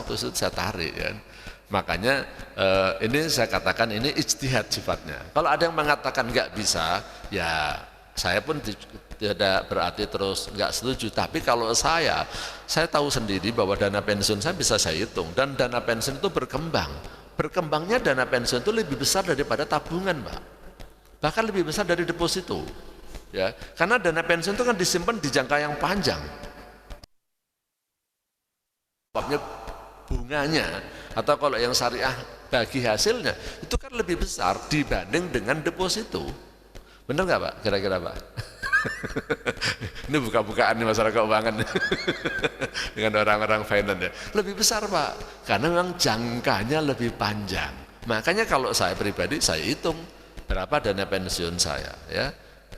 waktu itu saya tarik kan. Makanya ini saya katakan ini ijtihad sifatnya. Kalau ada yang mengatakan nggak bisa, ya saya pun tidak berarti terus nggak setuju. Tapi kalau saya tahu sendiri bahwa dana pensiun saya bisa saya hitung, dan dana pensiun itu berkembang. Berkembangnya dana pensiun itu lebih besar daripada tabungan, Pak. Bahkan lebih besar dari deposito. Ya, karena dana pensiun itu kan disimpan di jangka yang panjang. Sebabnya bunganya atau kalau yang syariah bagi hasilnya itu kan lebih besar dibanding dengan deposito. Benar nggak Pak? Kira-kira Pak? Ini buka-bukaan nih masalah keuangan dengan orang-orang finance ya. Lebih besar Pak, karena memang jangkanya lebih panjang. Makanya kalau saya pribadi saya hitung berapa dana pensiun saya, ya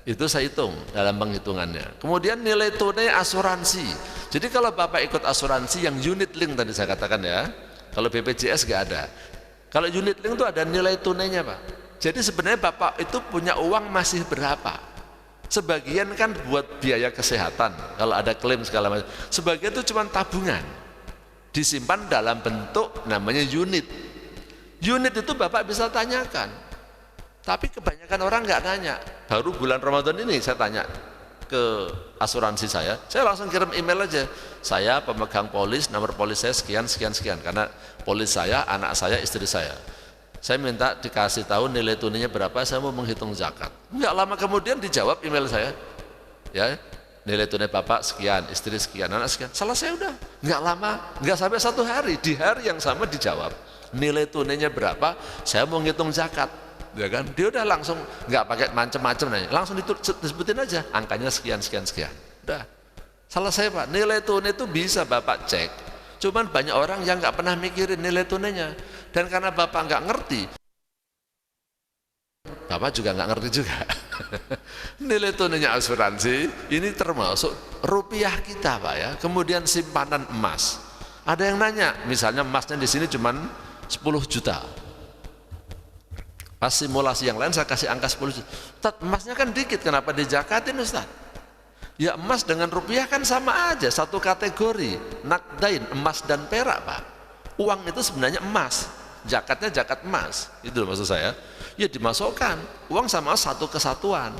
itu saya hitung dalam penghitungannya. Kemudian nilai tunai asuransi. Jadi kalau Bapak ikut asuransi yang unit link tadi saya katakan ya, kalau BPJS nggak ada. Kalau unit link itu ada nilai tunainya Pak. Jadi sebenarnya Bapak itu punya uang masih berapa? Sebagian kan buat biaya kesehatan, kalau ada klaim segala macam. Sebagian itu cuma tabungan, disimpan dalam bentuk namanya unit. Unit itu Bapak bisa tanyakan, tapi kebanyakan orang nggak tanya. Baru bulan Ramadan ini saya tanya ke asuransi saya langsung kirim email aja. Saya pemegang polis, nomor polis saya sekian, sekian, sekian. Karena polis saya, anak saya, istri saya. Saya minta dikasih tahu nilai tunainya berapa, saya mau menghitung zakat. Enggak lama kemudian dijawab email saya, ya nilai tunai Bapak sekian, istri sekian, anak sekian. Selesai udah, enggak lama, enggak sampai 1 hari, di hari yang sama dijawab nilai tunainya berapa, saya mau ngitung zakat, ya kan? Dia udah langsung enggak pakai macam-macam nanya, langsung disebutin aja angkanya sekian, sekian, sekian. Udah selesai Pak. Nilai tunai itu bisa Bapak cek. Cuman banyak orang yang nggak pernah mikirin nilai tunainya, dan karena Bapak nggak ngerti, Bapak juga nggak ngerti juga. Nilai tunainya asuransi ini termasuk rupiah kita Pak ya. Kemudian simpanan emas. Ada yang nanya, misalnya emasnya di sini cuman 10 juta. Pas simulasi yang lain saya kasih angka 10 juta. Ustaz, emasnya kan dikit, kenapa dijakatin Ustaz? Ya emas dengan rupiah kan sama aja, satu kategori, nakdain, emas dan perak Pak. Uang itu sebenarnya emas, zakatnya zakat emas, itu maksud saya. Ya dimasukkan, uang sama satu kesatuan.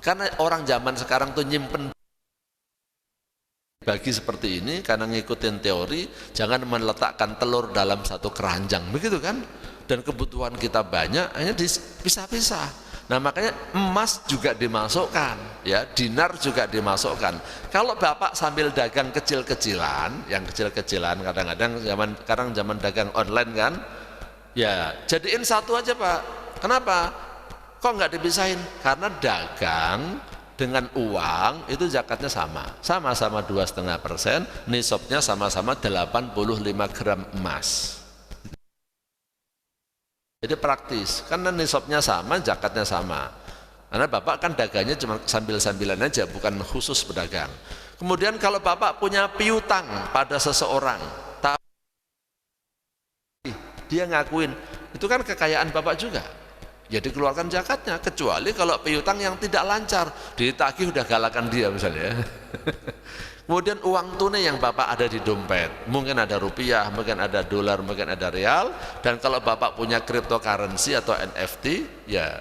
Karena orang zaman sekarang tuh nyimpen bagi seperti ini, karena ngikutin teori, jangan meletakkan telur dalam satu keranjang, begitu kan? Dan kebutuhan kita banyak, hanya dipisah-pisah. Nah makanya emas juga dimasukkan, ya dinar juga dimasukkan. Kalau Bapak sambil dagang kecil-kecilan, yang kecil-kecilan kadang-kadang sekarang zaman dagang online kan, ya jadiin satu aja Pak. Kenapa? Kok nggak dipisahin? Karena dagang dengan uang itu zakatnya sama-sama 2,5%, nisabnya sama-sama 85 gram emas. Jadi praktis, karena nisabnya sama, zakatnya sama. Karena Bapak kan dagangnya cuma sambil-sambilan aja, bukan khusus pedagang. Kemudian kalau Bapak punya piutang pada seseorang, tapi dia ngakuin, itu kan kekayaan Bapak juga. Ya dikeluarkan zakatnya, kecuali kalau piutang yang tidak lancar, ditagih udah galakan dia misalnya. Kemudian uang tunai yang Bapak ada di dompet, mungkin ada rupiah, mungkin ada dolar, mungkin ada real. Dan kalau Bapak punya cryptocurrency atau NFT, ya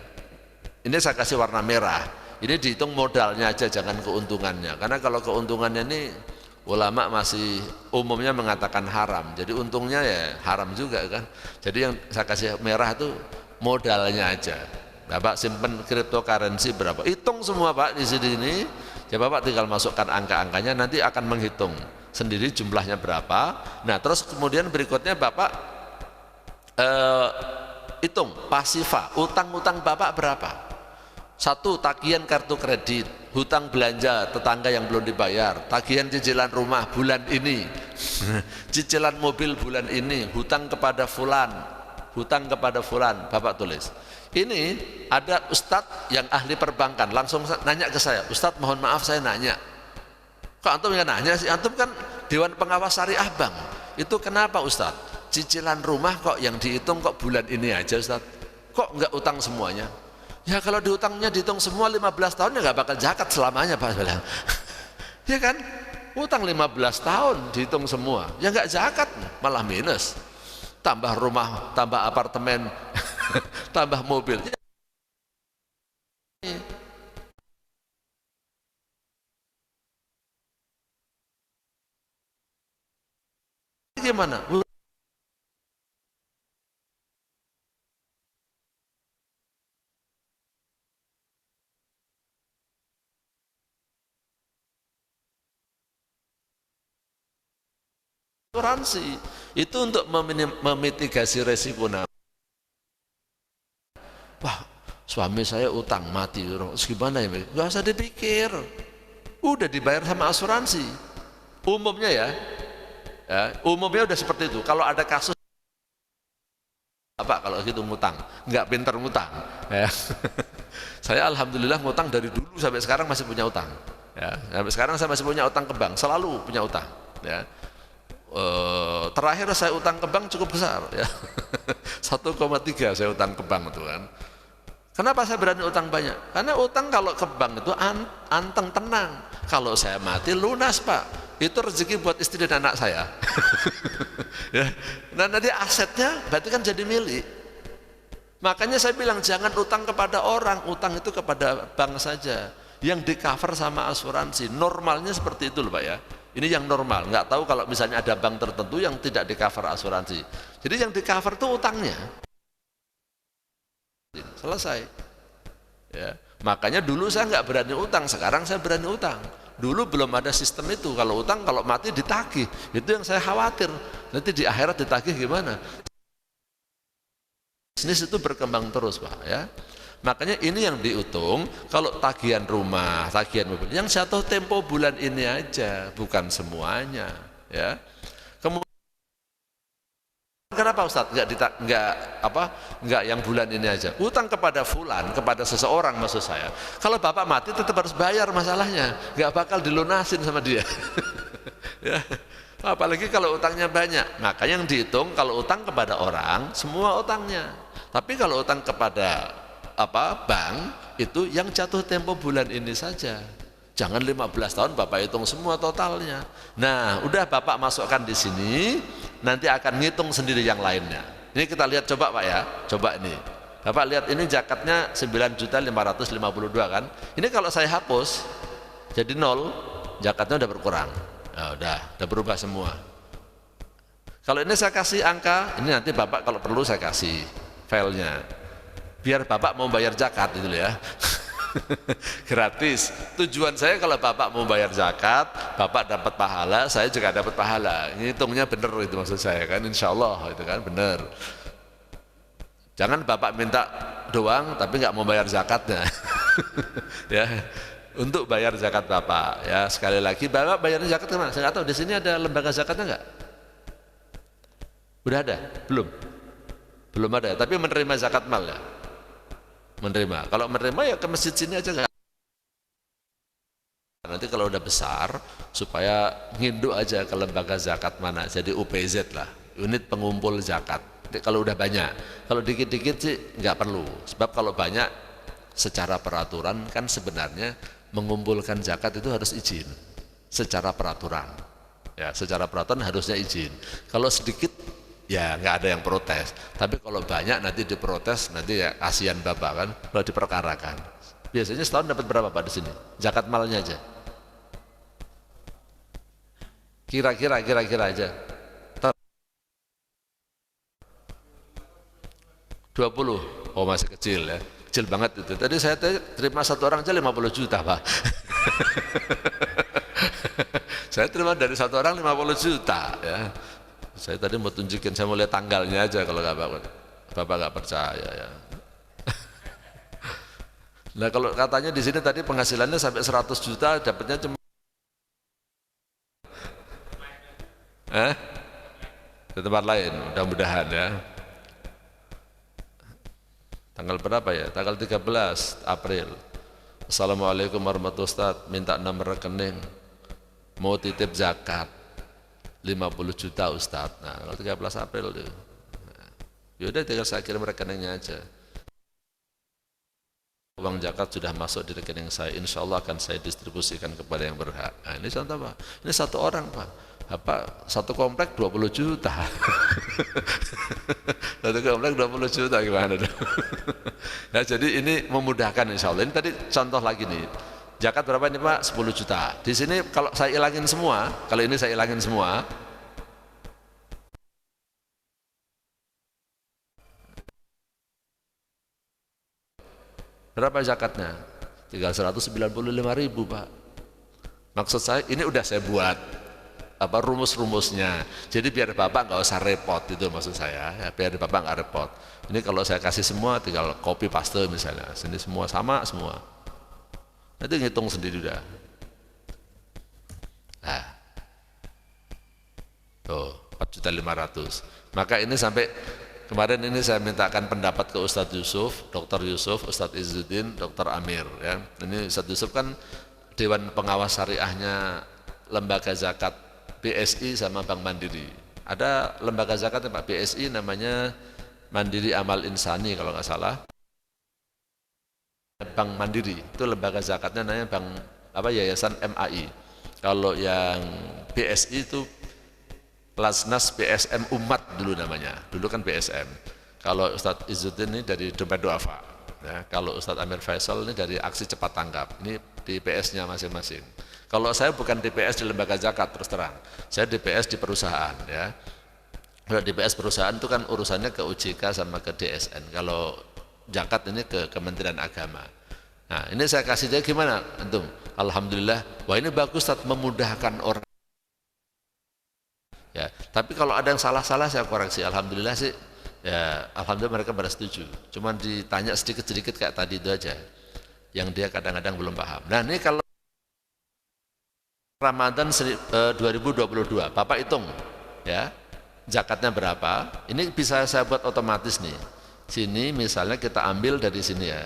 ini saya kasih warna merah. Ini dihitung modalnya aja, jangan keuntungannya. Karena kalau keuntungannya ini ulama masih umumnya mengatakan haram. Jadi untungnya ya haram juga kan. Jadi yang saya kasih merah itu modalnya aja. Bapak simpen cryptocurrency berapa? Hitung semua Pak di sini. Ya Bapak tinggal masukkan angka-angkanya, nanti akan menghitung sendiri jumlahnya berapa. Nah terus kemudian berikutnya Bapak hitung pasifa, utang-utang Bapak berapa. Satu, tagihan kartu kredit, hutang belanja tetangga yang belum dibayar, tagihan cicilan rumah bulan ini, cicilan mobil bulan ini, hutang kepada fulan, Bapak tulis. Ini ada Ustadz yang ahli perbankan, langsung nanya ke saya, Ustadz mohon maaf saya nanya. Kok antum yang nanya sih? Antum kan Dewan Pengawas Syariah Bank. Itu kenapa Ustadz? Cicilan rumah kok yang dihitung kok bulan ini aja Ustadz? Kok enggak utang semuanya? Ya kalau diutangnya dihitung semua 15 tahun ya enggak bakal zakat selamanya Pak. Ya kan? Utang 15 tahun dihitung semua, ya enggak zakat, malah minus. Tambah rumah, tambah apartemen, tambah mobil. mana? Asuransi itu untuk memitigasi resiko. Wah, suami saya utang mati, terus gimana ya? Gak usah dipikir, udah dibayar sama asuransi. Umumnya ya, umumnya udah seperti itu. Kalau ada kasus apa kalau gitu ngutang, nggak pinter ngutang. Ya. Saya alhamdulillah ngutang dari dulu sampai sekarang masih punya utang. Ya, sampai sekarang saya masih punya utang ke bank, selalu punya utang. Ya. Terakhir saya utang ke bank cukup besar ya. 1,3 saya utang ke bank itu kan. Kenapa saya berani utang banyak? Karena utang kalau ke bank itu anteng tenang. Kalau saya mati lunas Pak. Itu rezeki buat istri dan anak saya. Ya. Nah nanti asetnya berarti kan jadi milik. Makanya saya bilang jangan utang kepada orang, utang itu kepada bank saja. Yang di cover sama asuransi. Normalnya seperti itu loh Pak ya. Ini yang normal, nggak tahu kalau misalnya ada bank tertentu yang tidak di cover asuransi. Jadi yang di cover itu utangnya. Selesai. Ya. Makanya dulu saya nggak berani utang, sekarang saya berani utang. Dulu belum ada sistem itu, kalau utang kalau mati ditagih. Itu yang saya khawatir. Nanti di akhirat ditagih gimana? Bisnis itu berkembang terus Pak ya. Makanya ini yang dihitung kalau tagihan rumah, tagihan mobil, yang jatuh tempo bulan ini aja, bukan semuanya, ya. Kemudian kenapa Ustadz nggak yang bulan ini aja? Utang kepada fulan, kepada seseorang maksud saya. Kalau bapak mati tetap harus bayar masalahnya, nggak bakal dilunasin sama dia. Ya. Apalagi kalau utangnya banyak. Makanya yang dihitung kalau utang kepada orang, semua utangnya. Tapi kalau utang kepada bank itu yang jatuh tempo bulan ini saja. Jangan 15 tahun Bapak hitung semua totalnya. Nah, udah Bapak masukkan di sini, nanti akan ngitung sendiri yang lainnya. Ini kita lihat coba Pak ya. Coba ini. Bapak lihat ini zakatnya 9.552 kan. Ini kalau saya hapus jadi 0, zakatnya udah berkurang. Nah, udah berubah semua. Kalau ini saya kasih angka, ini nanti Bapak kalau perlu saya kasih filenya. Biar Bapak mau bayar zakat itu ya. Gratis. Tujuan saya kalau Bapak mau bayar zakat, Bapak dapat pahala, saya juga dapat pahala. Ngitungnya bener itu maksud saya kan, insya Allah itu kan bener. Jangan Bapak minta doang tapi nggak mau bayar zakatnya. Ya, untuk bayar zakat Bapak ya. Sekali lagi Bapak bayar zakat kemana? Saya nggak tahu di sini ada lembaga zakatnya nggak? Udah ada? Belum ada, tapi menerima zakat mal ya. Menerima. Kalau menerima ya ke masjid sini aja nggak. Nanti kalau udah besar supaya nginduk aja ke lembaga zakat mana. Jadi UPZ lah, unit pengumpul zakat. Kalau udah banyak, kalau dikit-dikit sih nggak perlu. Sebab kalau banyak secara peraturan kan sebenarnya mengumpulkan zakat itu harus izin secara peraturan. Ya, secara peraturan harusnya izin. Kalau sedikit ya nggak ada yang protes, tapi kalau banyak nanti diprotes, nanti ya kasihan Bapak kan kalau diperkarakan. Biasanya setahun dapat berapa Pak di sini? Zakat malnya aja. Kira-kira aja. 20. Oh masih kecil ya. Kecil banget itu. Tadi saya terima satu orang aja 50 juta Pak. Saya terima dari satu orang 50 juta ya. Saya tadi mau tunjukin, saya mau lihat tanggalnya aja kalau Bapak nggak percaya ya. Nah kalau katanya di sini tadi penghasilannya sampai 100 juta, dapatnya cuma di tempat lain, mudah-mudahan ya. Tanggal berapa ya? Tanggal 13 April. Assalamualaikum warahmatullahi wabarakatuh. Minta nomor rekening, mau titip zakat 50 juta Ustadz. Nah kalau 13 April tuh yaudah tinggal saya kirim rekeningnya aja. Uang zakat sudah masuk di rekening saya, insya Allah akan saya distribusikan kepada yang berhak. Nah ini contoh Pak, ini satu orang Pak, satu komplek 20 juta. Satu komplek 20 juta gimana dong? Nah jadi ini memudahkan insya Allah. Ini tadi contoh lagi nih. Zakat berapa ini Pak? 10 juta. Di sini kalau saya ilangin semua, kalau ini saya ilangin semua, Berapa zakatnya? Tinggal 195.000 Pak. Maksud saya ini udah saya buat rumus-rumusnya. Jadi biar Bapak nggak usah repot, itu maksud saya. Ya, biar Bapak nggak repot. Ini kalau saya kasih semua tinggal copy paste misalnya. Sini semua sama semua. Nanti ngitung sendiri udah. Nah. Tuh, 4.500.000. Maka ini sampai kemarin ini saya mintakan pendapat ke Ustadz Yusuf, Dr. Yusuf, Ustadz Izzuddin, Dr. Amir ya. Ini Ustadz Yusuf kan Dewan Pengawas Syariahnya Lembaga Zakat BSI sama Bank Mandiri. Ada lembaga zakat Pak BSI namanya Mandiri Amal Insani kalau nggak salah. Bank Mandiri itu lembaga zakatnya namanya Yayasan MAI. Kalau yang BSI itu Lasnas BSM Umat dulu namanya, dulu kan BSM. Kalau Ustadz Izzuddin ini dari Dompet Duafa, ya. Kalau Ustadz Amir Faisal ini dari Aksi Cepat Tanggap, ini DPS-nya masing-masing. Kalau saya bukan DPS di lembaga zakat terus terang, saya DPS di perusahaan ya. Kalau DPS perusahaan itu kan urusannya ke OJK sama ke DSN, kalau zakat ini ke Kementerian Agama. Nah ini saya kasih dia gimana antum? Alhamdulillah, wah ini bagus Ustadz, memudahkan orang. Ya, tapi kalau ada yang salah-salah saya koreksi. Alhamdulillah sih, ya alhamdulillah mereka pada setuju. Cuman ditanya sedikit-sedikit kayak tadi itu aja, yang dia kadang-kadang belum paham. Nah ini kalau Ramadan 2022, Bapak hitung, ya zakatnya berapa? Ini bisa saya buat otomatis nih. Sini misalnya kita ambil dari sini ya.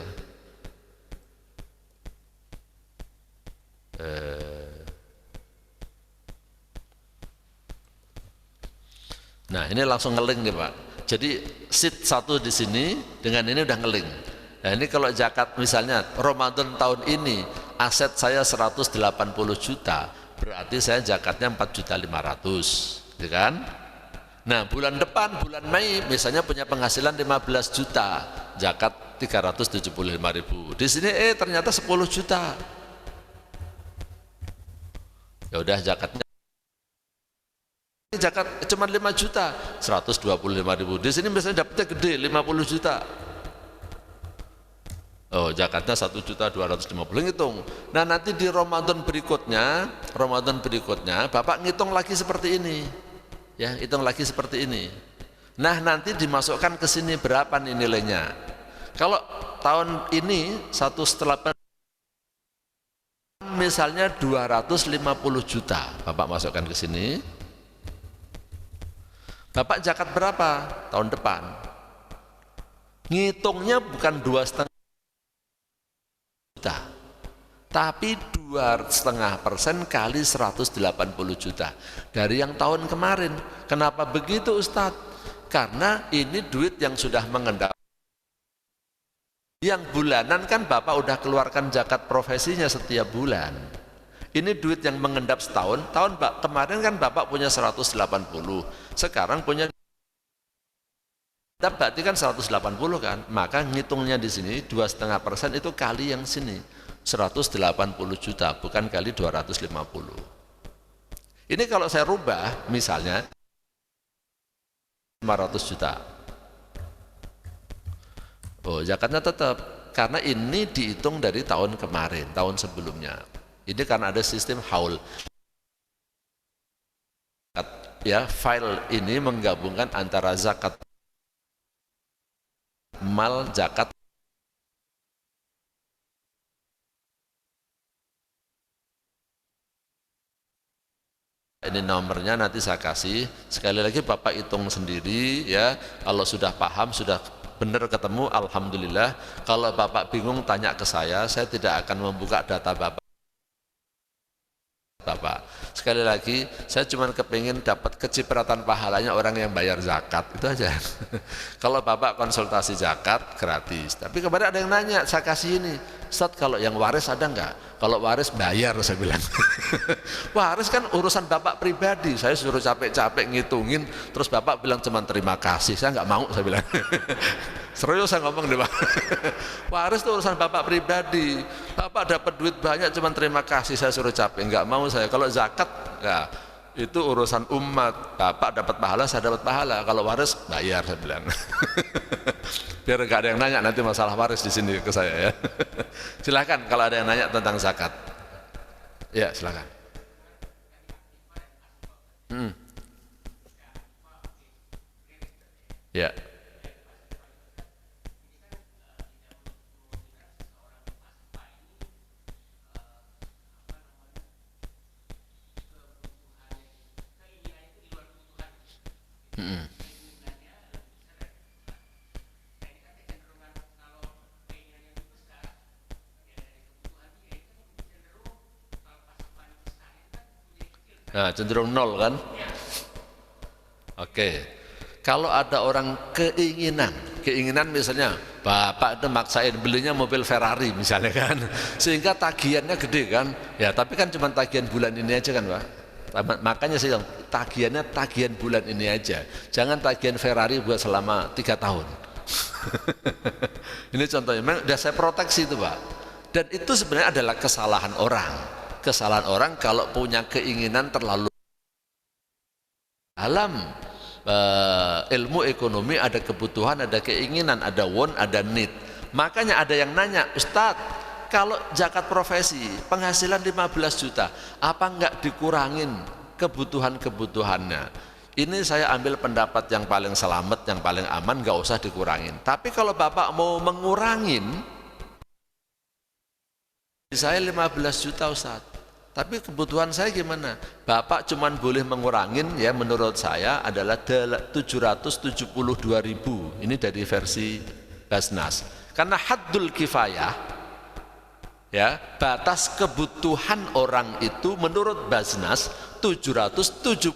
Nah ini langsung ngeling nih Pak. Jadi sheet 1 di sini dengan ini udah ngeling. Nah ini kalau zakat misalnya Ramadan tahun ini aset saya 180 juta, berarti saya zakatnya 4.500.000, gitu kan? Nah bulan depan, bulan Mei misalnya punya penghasilan 15 juta, zakat 375.000. Di sini ternyata 10 juta. Ya udah zakatnya zakat cuma 5 juta, 125.000. Di sini misalnya dapatnya gede 50 juta. Oh, zakatnya 1.250.000 ngitung. Nah, nanti di Ramadan berikutnya Bapak ngitung lagi seperti ini. Ya, hitung lagi seperti ini. Nah, nanti dimasukkan ke sini berapa nih nilainya. Kalau tahun ini 1,8 misalnya 250 juta, Bapak masukkan ke sini. Bapak zakat berapa tahun depan? Ngitungnya bukan 2,5 juta, tapi 2,5% kali 180 juta dari yang tahun kemarin. Kenapa begitu Ustadz? Karena ini duit yang sudah mengendap. Yang bulanan kan Bapak udah keluarkan zakat profesinya setiap bulan. Ini duit yang mengendap setahun, tahun kemarin kan Bapak punya 180, sekarang punya berarti kan 180 kan, maka ngitungnya di sini 2,5% itu kali yang sini 180 juta, bukan kali 250. Ini kalau saya rubah misalnya 500 juta. Oh, zakatnya tetap, karena ini dihitung dari tahun kemarin, tahun sebelumnya. Ini karena ada sistem haul. Ya, file ini menggabungkan antara zakat mal, zakat. Ini nomornya nanti saya kasih. Sekali lagi Bapak hitung sendiri ya. Kalau sudah paham, sudah benar ketemu, alhamdulillah. Kalau Bapak bingung tanya ke saya tidak akan membuka data Bapak. Sekali lagi, saya cuma kepingin dapat kecipratan pahalanya orang yang bayar zakat, itu aja. Kalau Bapak konsultasi zakat gratis. Tapi kemarin ada yang nanya, saya kasih ini, Ustadz kalau yang waris ada enggak? Kalau waris bayar, saya bilang. Waris kan urusan Bapak pribadi, saya suruh capek-capek ngitungin, terus Bapak bilang cuma terima kasih, saya enggak mau, saya bilang. Serius saya ngomong deh Pak. Waris itu urusan Bapak pribadi. Bapak dapat duit banyak cuma terima kasih, saya suruh capek, enggak mau saya. Kalau zakat ya itu urusan umat. Bapak dapat pahala, saya dapat pahala. Kalau waris bayar, saya bilang. Biar gak ada yang nanya nanti masalah waris di sini ke saya ya. Silakan kalau ada yang nanya tentang zakat. Ya, silakan. Ya. Nah, cenderung nol kan? Oke. Kalau ada orang keinginan misalnya, bapak itu maksain belinya mobil Ferrari misalnya kan, sehingga tagihannya gede kan, ya tapi kan cuma tagihan bulan ini aja kan Pak. Makanya saya bilang, tagihan bulan ini aja, jangan tagihan Ferrari buat selama 3 tahun. Ini contohnya, memang sudah saya proteksi itu Pak. Dan itu sebenarnya adalah kesalahan orang kalau punya keinginan terlalu dalam ilmu ekonomi. Ada kebutuhan, ada keinginan, ada want, ada need. Makanya ada yang nanya, Ustadz, kalau zakat profesi penghasilan 15 juta apa enggak dikurangin kebutuhannya? Ini saya ambil pendapat yang paling selamat, yang paling aman, enggak usah dikurangin. Tapi kalau bapak mau mengurangin, saya 15 juta Ustadz, tapi kebutuhan saya gimana? Bapak cuman boleh mengurangin ya menurut saya adalah 772.000. Ini dari versi Basnas. Karena haddul kifayah, ya, batas kebutuhan orang itu menurut Basnas 772.000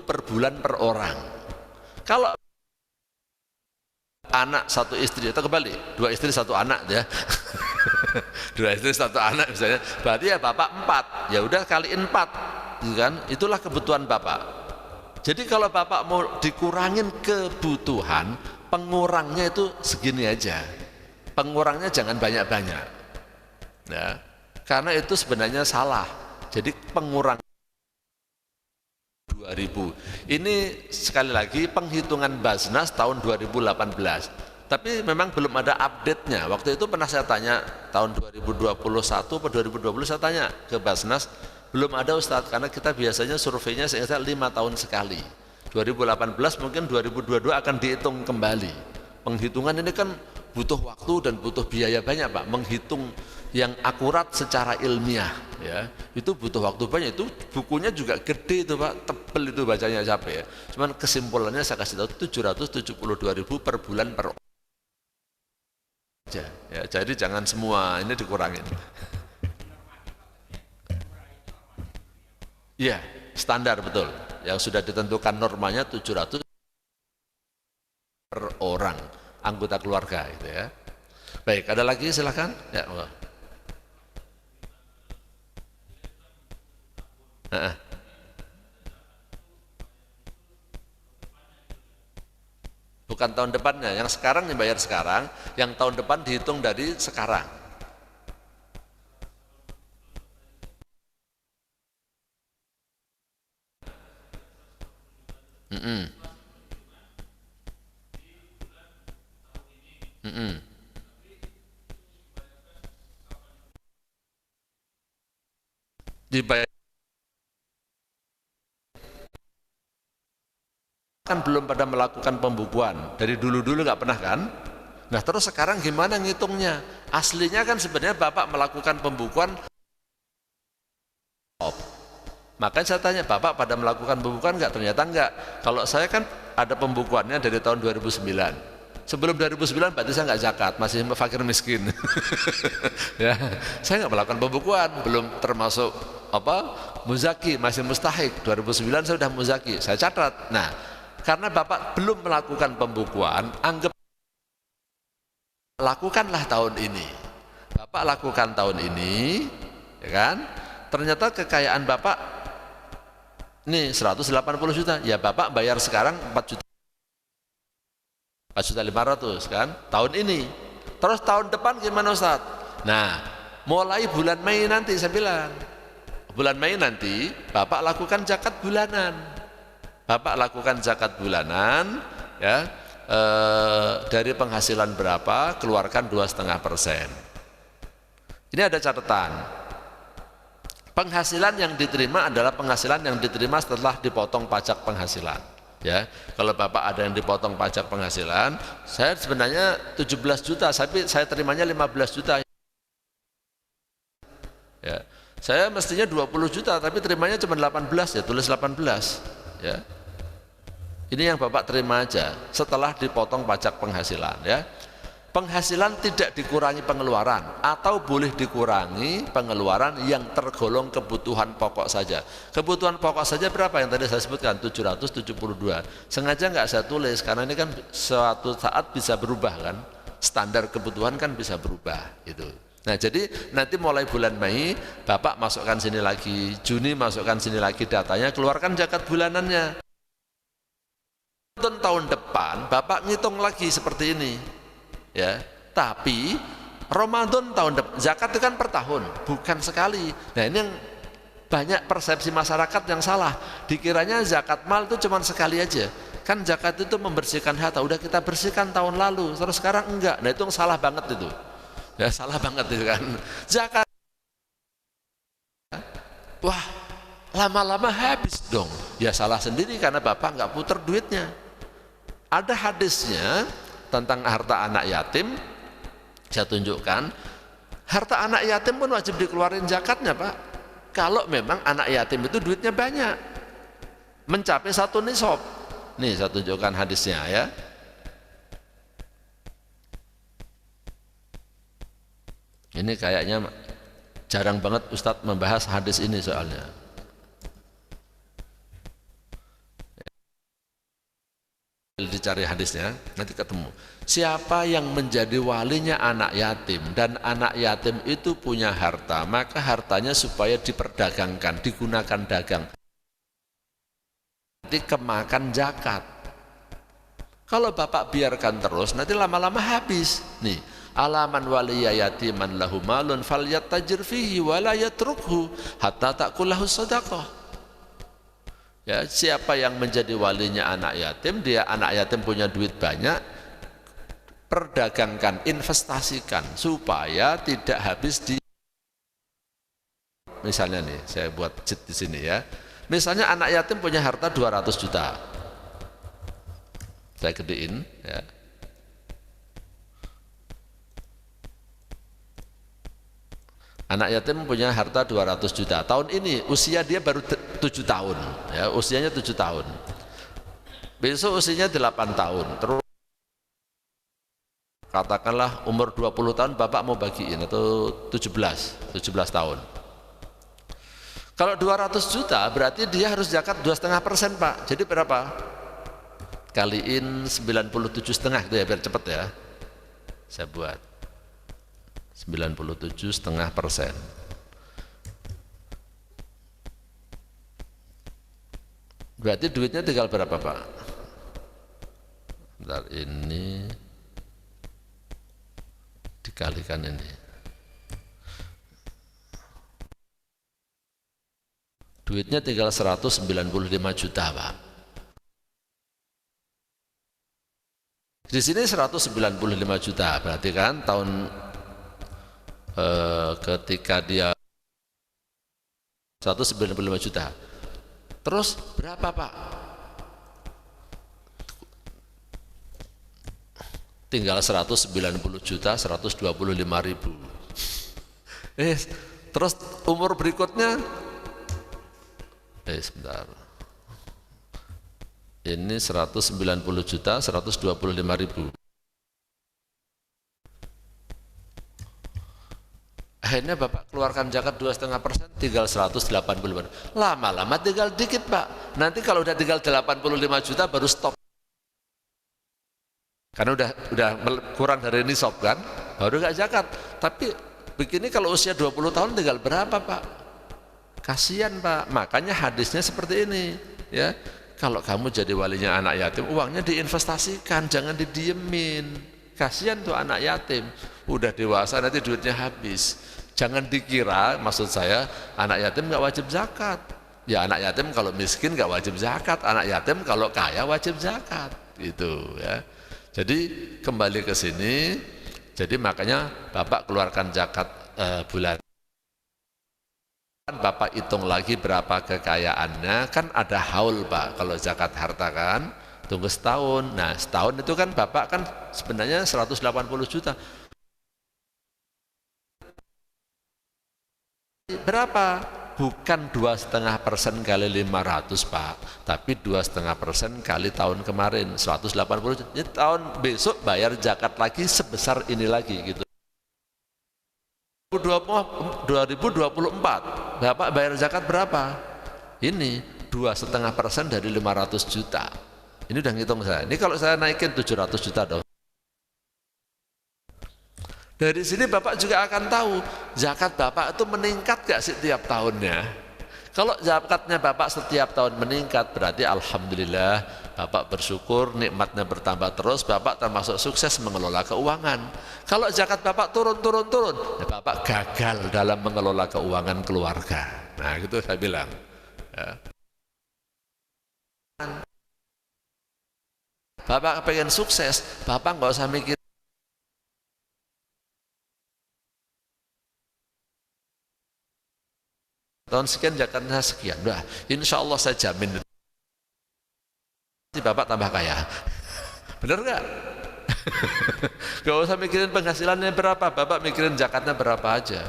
per bulan per orang. Kalau anak satu istri, atau kembali 2 istri 1 anak ya. 2 istri 1 anak misalnya, berarti ya bapak 4, ya udah kaliin 4, gitu kan? Itulah kebutuhan bapak. Jadi kalau bapak mau dikurangin kebutuhan, pengurangnya itu segini aja. Pengurangnya jangan banyak-banyak, ya, karena itu sebenarnya salah. Jadi pengurang 2000. Ini sekali lagi penghitungan Basnas tahun 2018. Tapi memang belum ada update-nya. Waktu itu pernah saya tanya tahun 2021 atau 2020 saya tanya ke Basnas, belum ada Ustadz, karena kita biasanya surveinya saya 5 tahun sekali. 2018 mungkin 2022 akan dihitung kembali. Penghitungan ini kan butuh waktu dan butuh biaya banyak Pak. Menghitung yang akurat secara ilmiah ya, itu butuh waktu banyak. Itu bukunya juga gede itu Pak, tebel itu bacanya capek ya. Cuman kesimpulannya saya kasih tahu 772.000 per bulan per ya, jadi jangan semua ini dikurangin. Iya, standar betul. Yang sudah ditentukan normanya 700 per orang anggota keluarga itu ya. Baik, ada lagi silakan. Ya, bukan tahun depannya, yang sekarang dibayar sekarang, yang tahun depan dihitung dari sekarang. Dibayar kan belum pada melakukan pembukuan, dari dulu-dulu nggak pernah kan. Nah terus sekarang gimana ngitungnya? Aslinya kan sebenarnya bapak melakukan pembukuan. Makanya saya tanya, bapak pada melakukan pembukuan nggak? Ternyata nggak. Kalau saya kan ada pembukuannya dari tahun 2009. Sebelum 2009 berarti saya nggak zakat, masih fakir miskin. Ya, saya nggak melakukan pembukuan, belum termasuk muzaki, masih mustahik. 2009 saya sudah muzaki, saya catat. Nah, karena bapak belum melakukan pembukuan, anggap lakukanlah tahun ini. Bapak lakukan tahun ini, ya kan? Ternyata kekayaan bapak nih 180 juta, ya bapak bayar sekarang 4 juta. 4.500.000 kan tahun ini. Terus tahun depan gimana Ustaz? Nah, mulai bulan Mei nanti saya bilang, bulan Mei nanti Bapak lakukan zakat bulanan. Bapak lakukan zakat bulanan, ya, dari penghasilan berapa keluarkan 2,5%. Ini ada catatan. Penghasilan yang diterima adalah penghasilan yang diterima setelah dipotong pajak penghasilan. Ya, kalau Bapak ada yang dipotong pajak penghasilan, saya sebenarnya 17 juta, tapi saya terimanya 15 juta. Ya, saya mestinya 20 juta, tapi terimanya cuma 18, ya tulis 18. Ya, ini yang Bapak terima aja setelah dipotong pajak penghasilan. Ya, penghasilan tidak dikurangi pengeluaran atau boleh dikurangi pengeluaran yang tergolong kebutuhan pokok saja. Kebutuhan pokok saja berapa yang tadi saya sebutkan? 772. Sengaja nggak saya tulis karena ini kan suatu saat bisa berubah kan, standar kebutuhan kan bisa berubah gitu. Nah, jadi nanti mulai bulan Mei Bapak masukkan sini lagi, Juni masukkan sini lagi datanya, keluarkan zakat bulanannya. Tahun depan Bapak ngitung lagi seperti ini. Ya, tapi Ramadan tahun depan, zakat itu kan per tahun, bukan sekali. Nah, ini yang banyak persepsi masyarakat yang salah. Dikiranya zakat mal itu cuma sekali aja. Kan zakat itu membersihkan harta, udah kita bersihkan tahun lalu, terus sekarang enggak. Nah, itu salah banget itu. Ya, salah banget itu kan. Zakat, wah, lama-lama habis dong. Ya salah sendiri karena Bapak nggak puter duitnya. Ada hadisnya tentang harta anak yatim, saya tunjukkan. Harta anak yatim pun wajib dikeluarin zakatnya, Pak. Kalau memang anak yatim itu duitnya banyak, mencapai 1 nisab. Nih saya tunjukkan hadisnya ya. Ini kayaknya jarang banget Ustadz membahas hadis ini soalnya. Dicari hadisnya, nanti ketemu. Siapa yang menjadi walinya anak yatim dan anak yatim itu punya harta, maka hartanya supaya diperdagangkan, digunakan dagang, nanti kemakan zakat. Kalau Bapak biarkan terus, nanti lama-lama habis. Nih, alaman waliya yatiman lahu malun falyatajir fihi wa la yatrukhu hatta ta'kulahu shadaqah. Ya, siapa yang menjadi walinya anak yatim, dia anak yatim punya duit banyak, perdagangkan, investasikan supaya tidak habis di. Misalnya nih, saya buat cheat di sini ya. Misalnya anak yatim punya harta 200 juta. Saya gedein ya. Anak yatim punya harta 200 juta. Tahun ini usia dia baru 7 tahun. Ya, usianya 7 tahun. Besok usianya 8 tahun. Terus katakanlah umur 20 tahun Bapak mau bagiin atau 17 tahun. Kalau 200 juta berarti dia harus zakat 2,5%, Pak. Jadi berapa? Kaliin 97,5 gitu ya biar cepet ya. Saya buat 97,5%. Berarti duitnya tinggal berapa, Pak? Bentar, ini dikalikan ini. Duitnya tinggal 195 juta, Pak. Di sini 195 juta, berarti kan tahun ketika dia 195 juta. Terus berapa, Pak? Tinggal 190 juta 125 ribu. Terus umur berikutnya sebentar. Ini 190 juta 125 ribu. Akhirnya Bapak keluarkan zakat 2,5%, tinggal 185. Lama-lama tinggal dikit, Pak. Nanti kalau udah tinggal 85 juta baru stop. Karena udah kurang dari nisab kan, baru nggak zakat. Tapi begini kalau usia 20 tahun tinggal berapa, Pak? Kasihan, Pak. Makanya hadisnya seperti ini, ya. Kalau kamu jadi walinya anak yatim, uangnya diinvestasikan, jangan didiemin. Kasihan tuh anak yatim, udah dewasa nanti duitnya habis. Jangan dikira maksud saya anak yatim nggak wajib zakat. Ya anak yatim kalau miskin nggak wajib zakat, anak yatim kalau kaya wajib zakat, gitu ya. Jadi kembali ke sini, jadi makanya Bapak keluarkan zakat bulan. Bapak hitung lagi berapa kekayaannya, kan ada haul Pak, kalau zakat harta kan, tunggu setahun. Nah setahun itu kan Bapak kan sebenarnya 180 juta. Berapa? Bukan 2,5% kali 500 Pak, tapi 2,5% kali tahun kemarin 180 juta. Ini tahun besok bayar zakat lagi sebesar ini lagi gitu. 2024 Bapak bayar zakat berapa? Ini 2,5% dari 500 juta. Ini udah ngitung saya. Ini kalau saya naikin 700 juta dong. Dari sini Bapak juga akan tahu zakat Bapak itu meningkat gak setiap tahunnya. Kalau zakatnya Bapak setiap tahun meningkat, berarti alhamdulillah Bapak bersyukur, nikmatnya bertambah terus, Bapak termasuk sukses mengelola keuangan. Kalau zakat Bapak turun, ya Bapak gagal dalam mengelola keuangan keluarga. Nah gitu saya bilang ya. Bapak pengen sukses, Bapak nggak usah mikir tahun sekian zakatnya sekian, udah insya Allah saya jamin Bapak tambah kaya. Bener gak? Gak usah mikirin penghasilannya berapa, Bapak mikirin zakatnya berapa aja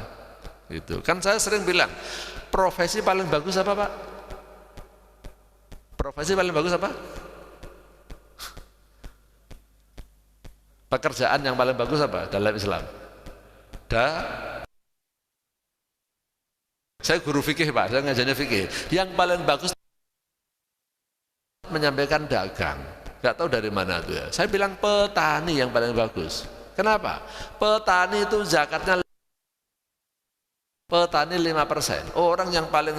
gitu. Kan saya sering bilang profesi paling bagus apa Pak? Profesi paling bagus apa? Pekerjaan yang paling bagus apa dalam Islam? Saya guru fikih Pak, saya ngajarnya fikih. Yang paling bagus menyampaikan dagang. Gak tahu dari mana tuh ya. Saya bilang petani yang paling bagus. Kenapa? Petani itu zakatnya petani 5%. Orang yang paling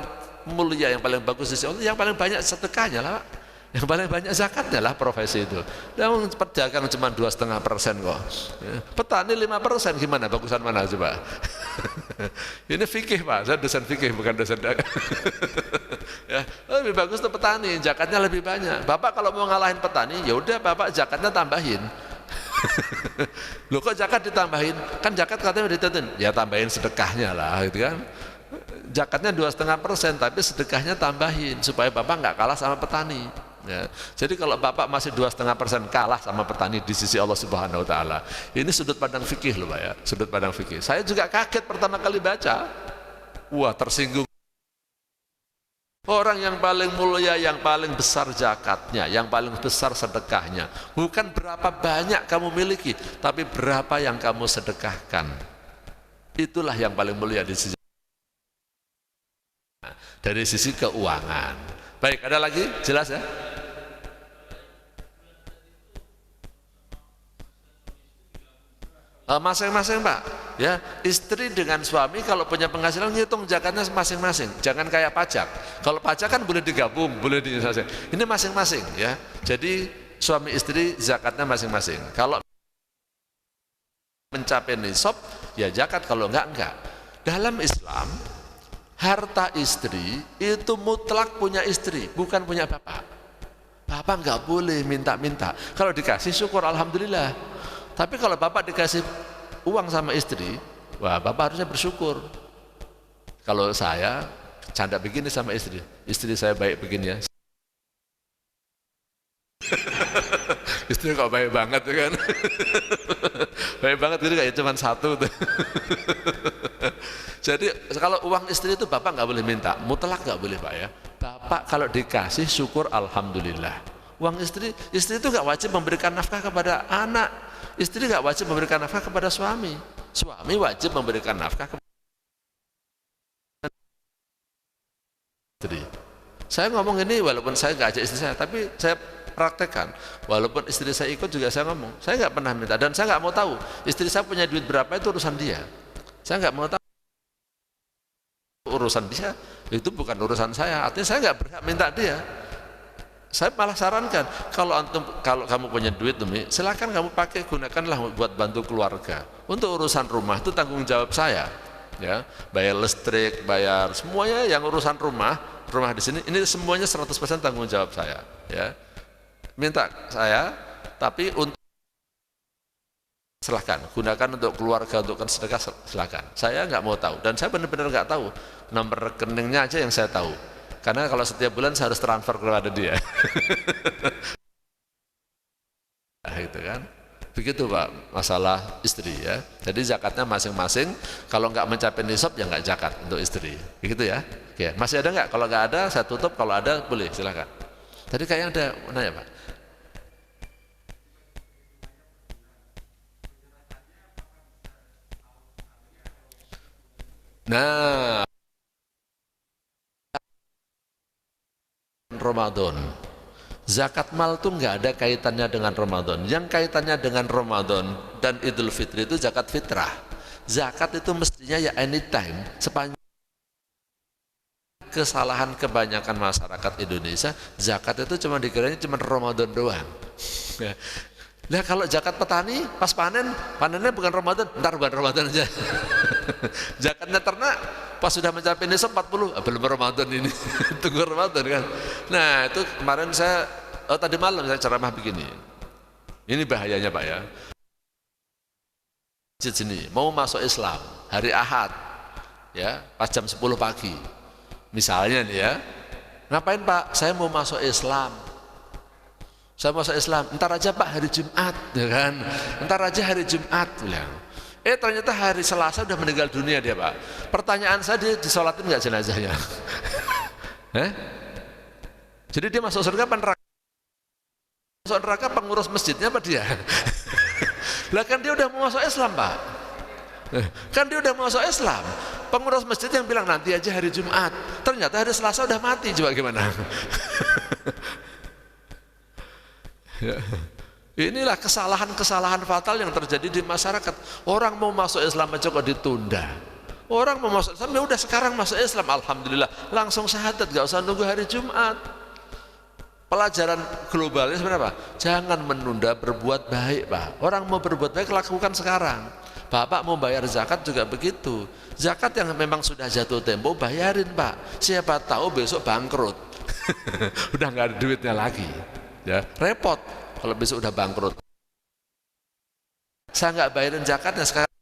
mulia, yang paling bagus di sini, yang paling banyak sedekahnya lah Pak. Yang paling banyak zakatnya lah profesi itu. Dan pedagang cuma 2,5% kok. Petani 5%, gimana? Bagusan mana coba? Ini fikih Pak, saya dosen fikih bukan dosen dagang. Ya, lebih bagus tuh petani, zakatnya lebih banyak. Bapak kalau mau ngalahin petani, ya udah Bapak zakatnya tambahin. Loh kok zakat ditambahin? Kan zakat katanya ditentuin, ya tambahin sedekahnya lah, gitu kan? Zakatnya 2,5%, tapi sedekahnya tambahin supaya Bapak nggak kalah sama petani. Ya. Jadi kalau Bapak masih 2,5% kalah sama petani di sisi Allah Subhanahu Wa Taala, ini sudut pandang fikih loh Pak ya, sudut pandang fikih. Saya juga kaget pertama kali baca, wah tersinggung. Orang yang paling mulia, yang paling besar zakatnya, yang paling besar sedekahnya, bukan berapa banyak kamu miliki, tapi berapa yang kamu sedekahkan. Itulah yang paling mulia di sisi dari sisi keuangan. Baik, ada lagi? Jelas ya? Masing-masing Pak ya, istri dengan suami kalau punya penghasilan ngitung zakatnya masing-masing, jangan kayak pajak. Kalau pajak kan boleh digabung, boleh ini masing-masing ya. Jadi suami istri zakatnya masing-masing. Kalau mencapai nisab ya zakat, kalau enggak. Dalam Islam harta istri itu mutlak punya istri, bukan punya bapak. Bapak enggak boleh minta-minta. Kalau dikasih syukur alhamdulillah. Tapi kalau bapak dikasih uang sama istri, wah bapak harusnya bersyukur. Kalau saya canda begini sama istri saya baik begini ya. Istri kok baik banget tuh kan. Baik banget gitu kayak cuma satu tuh. Jadi kalau uang istri itu bapak nggak boleh minta, mutlak nggak boleh Pak ya. Bapak kalau dikasih syukur alhamdulillah. Uang istri itu nggak wajib memberikan nafkah kepada anak, istri nggak wajib memberikan nafkah kepada suami wajib memberikan nafkah kepada istri. Saya ngomong ini walaupun saya nggak ajak istri saya, tapi saya praktekkan. Walaupun istri saya ikut juga saya ngomong, saya nggak pernah minta dan saya nggak mau tahu istri saya punya duit berapa, itu urusan dia. Saya nggak mau tahu urusan dia, itu bukan urusan saya. Artinya saya nggak berhak minta dia. Saya malah sarankan, kalau kamu punya duit Umi, silakan kamu pakai, gunakanlah buat bantu keluarga. Untuk urusan rumah itu tanggung jawab saya. ya, bayar listrik, bayar semuanya yang urusan rumah di sini, ini semuanya 100% tanggung jawab saya, ya. Minta saya, tapi untuk silahkan gunakan untuk keluarga, untuk sedekah, silahkan. Saya nggak mau tahu, dan saya benar-benar nggak tahu nomor rekeningnya aja yang saya tahu, karena kalau setiap bulan saya harus transfer kepada dia. Nah, itu kan begitu Pak, masalah istri ya. Jadi zakatnya masing-masing, kalau nggak mencapai nisab ya nggak zakat untuk istri, begitu ya. Oke, masih ada nggak? Kalau nggak ada saya tutup, kalau ada boleh silakan. Tadi kayaknya ada nanya Pak. Nah, Ramadan, zakat mal tuh nggak ada kaitannya dengan Ramadan. Yang kaitannya dengan Ramadan dan Idul Fitri itu zakat fitrah. Zakat itu mestinya ya anytime, sepanjang kesalahan kebanyakan masyarakat Indonesia, zakat itu cuma dikiranya cuma Ramadan doang. Nah kalau zakat petani pas panennya bukan Ramadan, ntar bukan Ramadan aja. Zakatnya ternak pas sudah mencapai nisab 40, belum Ramadan ini. Tunggu Ramadan kan. Nah itu kemarin saya tadi malam saya ceramah begini. Ini bahayanya Pak ya. Masjid sini mau masuk Islam hari Ahad ya, pas jam 10 pagi. Misalnya nih ya, ngapain Pak? Saya mau masuk Islam. Saya masuk Islam, entar aja Pak hari Jumat, ya kan? Entar aja hari Jumat, bilang. Ternyata hari Selasa udah meninggal dunia dia Pak. Pertanyaan saya, dia disolatin nggak jenazahnya? Jadi dia masuk surga apa neraka? Masuk neraka pengurus masjidnya apa dia? Lah kan dia udah mau masuk Islam Pak. Kan dia udah mau masuk Islam. Pengurus masjid yang bilang nanti aja hari Jumat, ternyata hari Selasa udah mati, coba gimana? Ya. Inilah kesalahan-kesalahan fatal yang terjadi di masyarakat. Orang mau masuk Islam aja kok ditunda. Orang mau masuk Islam ya udah sekarang masuk Islam, alhamdulillah langsung syahadat, gak usah nunggu hari Jumat. Pelajaran globalnya sebenarnya apa? Jangan menunda berbuat baik Pak. Orang mau berbuat baik lakukan sekarang. Bapak mau bayar zakat juga begitu. Zakat yang memang sudah jatuh tempo bayarin Pak. Siapa tahu besok bangkrut. Udah nggak ada duitnya lagi. Ya, repot kalau besok udah bangkrut. Saya nggak bayarin zakatnya sekarang.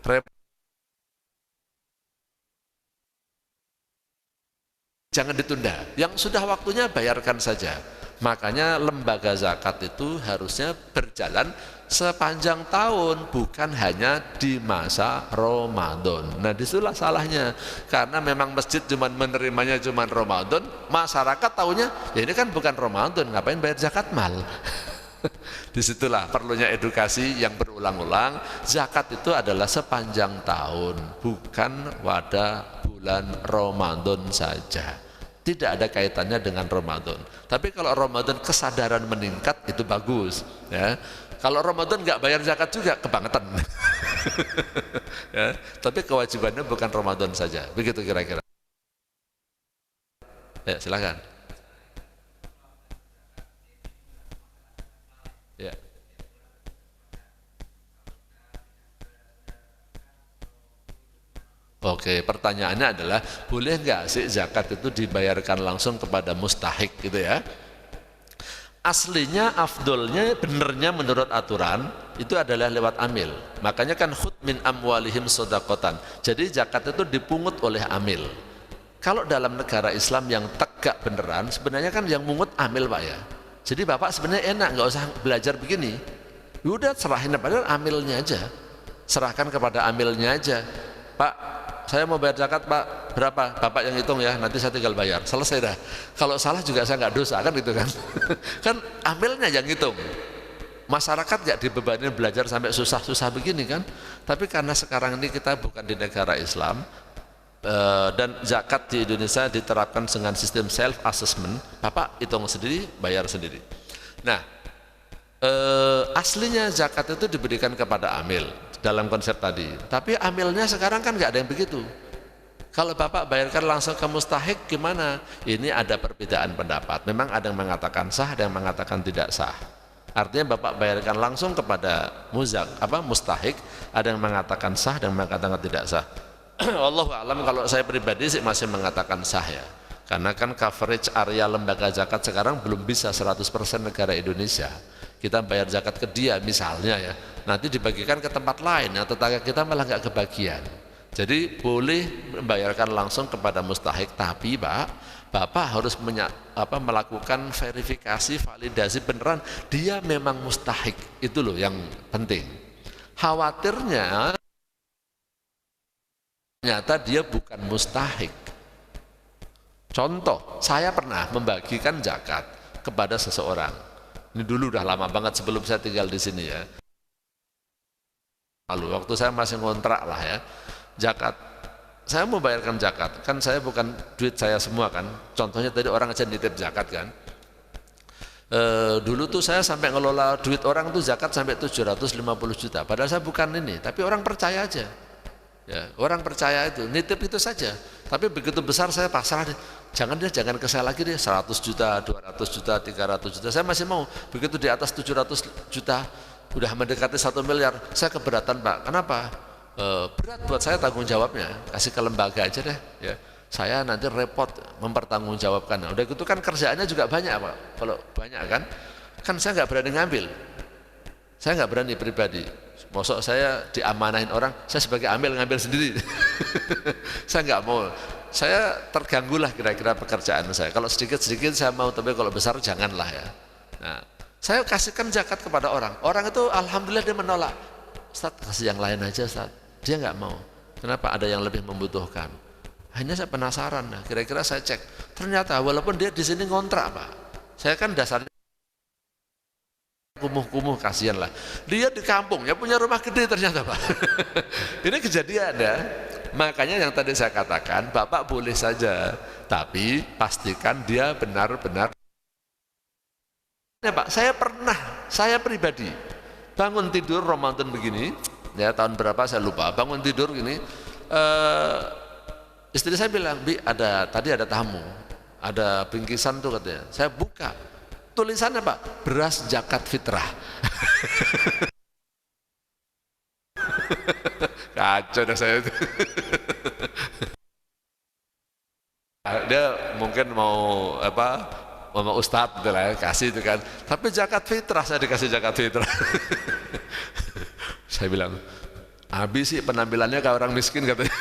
Repot. Jangan ditunda. Yang sudah waktunya bayarkan saja. Makanya lembaga zakat itu harusnya berjalan sepanjang tahun, bukan hanya di masa Ramadan. Nah disitulah salahnya, karena memang masjid cuma menerimanya cuma Ramadan, masyarakat tahunya ya ini kan bukan Ramadan, ngapain bayar zakat mal. Disitulah perlunya edukasi yang berulang-ulang. Zakat itu adalah sepanjang tahun, bukan pada bulan Ramadan saja. Tidak ada kaitannya dengan Ramadan. Tapi kalau Ramadan kesadaran meningkat itu bagus ya. Kalau Ramadan nggak bayar zakat juga kebangetan. Ya, tapi kewajibannya bukan Ramadan saja. Begitu kira-kira. Ya, silakan. Ya. Oke, pertanyaannya adalah boleh nggak sih zakat itu dibayarkan langsung kepada mustahik gitu ya? Aslinya, afdolnya, benernya menurut aturan itu adalah lewat amil. Makanya kan khud min amwalihim sodakotan. Jadi zakat itu dipungut oleh amil. Kalau dalam negara Islam yang tegak beneran, sebenarnya kan yang mungut amil Pak ya. Jadi Bapak sebenarnya enak, nggak usah belajar begini. Udah serahin kepada amilnya aja. Serahkan kepada amilnya aja. Pak, saya mau bayar zakat Pak, berapa? Bapak yang hitung ya, nanti saya tinggal bayar, selesai dah. Kalau salah juga saya nggak dosa kan gitu kan. Kan amilnya yang hitung. Masyarakat nggak dibebani belajar sampai susah-susah begini kan. Tapi karena sekarang ini kita bukan di negara Islam, dan zakat di Indonesia diterapkan dengan sistem self assessment, Bapak hitung sendiri, bayar sendiri. Nah, aslinya zakat itu diberikan kepada amil dalam konsep tadi, tapi amilnya sekarang kan nggak ada yang begitu. Kalau Bapak bayarkan langsung ke mustahik gimana? Ini ada perbedaan pendapat. Memang ada yang mengatakan sah, ada yang mengatakan tidak sah. Artinya Bapak bayarkan langsung kepada mustahik, ada yang mengatakan sah dan mengatakan tidak sah. Wallahu a'lam, kalau saya pribadi sih masih mengatakan sah ya. Karena kan coverage area lembaga zakat sekarang belum bisa 100% negara Indonesia. Kita bayar zakat ke dia misalnya ya, nanti dibagikan ke tempat lain, ya tetangga kita malah nggak kebagian. Jadi boleh membayarkan langsung kepada mustahik, tapi Bapak harus melakukan verifikasi, validasi beneran dia memang mustahik. Itu loh yang penting. Khawatirnya ternyata dia bukan mustahik. Contoh, saya pernah membagikan zakat kepada seseorang. Ini dulu udah lama banget sebelum saya tinggal di sini ya. Lalu waktu saya masih ngontrak lah ya, zakat. Saya mau bayarkan zakat, kan saya bukan duit saya semua kan. Contohnya tadi orang aja nitip zakat kan. Dulu tuh saya sampai ngelola duit orang tuh zakat sampai 750 juta. Padahal saya bukan ini, tapi orang percaya aja. Ya, orang percaya itu, nitip itu saja. Tapi begitu besar saya pasrah deh. Jangan ke saya lagi deh, 100 juta, 200 juta, 300 juta. Saya masih mau. Begitu di atas 700 juta, udah mendekati 1 miliar, saya keberatan Pak. Kenapa? Berat buat saya tanggung jawabnya, kasih ke lembaga aja deh ya. Saya nanti repot mempertanggungjawabkan. Udah gitu kan kerjaannya juga banyak Pak. Kalau banyak kan saya nggak berani ngambil. Saya nggak berani pribadi. Mosok saya diamanahin orang, saya sebagai ngambil sendiri. Saya nggak mau. Saya terganggulah kira-kira pekerjaan saya. Kalau sedikit-sedikit saya mau, tapi kalau besar janganlah ya. Nah, saya kasihkan zakat kepada orang. Orang itu alhamdulillah dia menolak. Ustaz, kasih yang lain aja Ustaz. Dia nggak mau. Kenapa? Ada yang lebih membutuhkan. Hanya saya penasaran. Nah, kira-kira saya cek. Ternyata walaupun dia di sini ngontrak Pak, saya kan dasarnya kumuh-kumuh, kasihan lah. Dia di kampung, ya punya rumah gede ternyata Pak. Ini kejadian ya. Makanya yang tadi saya katakan, Bapak boleh saja, tapi pastikan dia benar-benar. Ya Pak, saya pribadi bangun tidur Ramadan begini, ya tahun berapa saya lupa, bangun tidur gini, istri saya bilang, Bi, tadi ada tamu, ada bingkisan tuh katanya. Saya buka, tulisannya Pak, beras zakat fitrah. Kacau dah saya itu. Dia mungkin mau ustadz gitu lah ya, kasih itu kan. Tapi zakat fitrah, saya dikasih zakat fitrah. Saya bilang, Abi sih penampilannya kayak orang miskin katanya.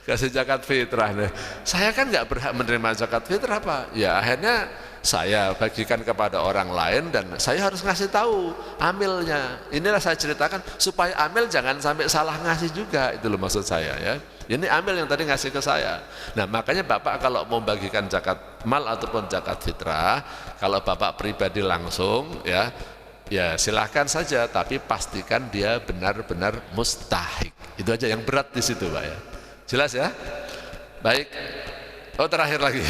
Kasih zakat fitrah nih. Saya kan nggak berhak menerima zakat fitrah Pak. Ya akhirnya saya bagikan kepada orang lain dan saya harus ngasih tahu amilnya. Inilah saya ceritakan supaya amil jangan sampai salah ngasih juga, itu loh maksud saya ya. Ini amil yang tadi ngasih ke saya. Nah makanya Bapak kalau mau bagikan zakat mal ataupun zakat fitrah, kalau Bapak pribadi langsung ya silahkan saja, tapi pastikan dia benar-benar mustahik. Itu aja yang berat di situ Pak ya. Jelas ya? Baik. Oh terakhir lagi.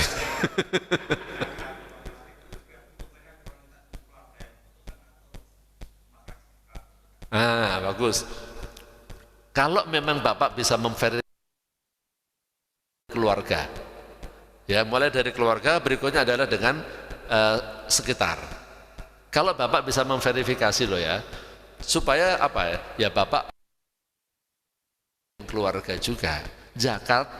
Bagus. Kalau memang Bapak bisa memverifikasi keluarga, ya mulai dari keluarga, berikutnya adalah dengan sekitar. Kalau Bapak bisa memverifikasi loh ya, supaya apa ya Bapak keluarga juga, zakat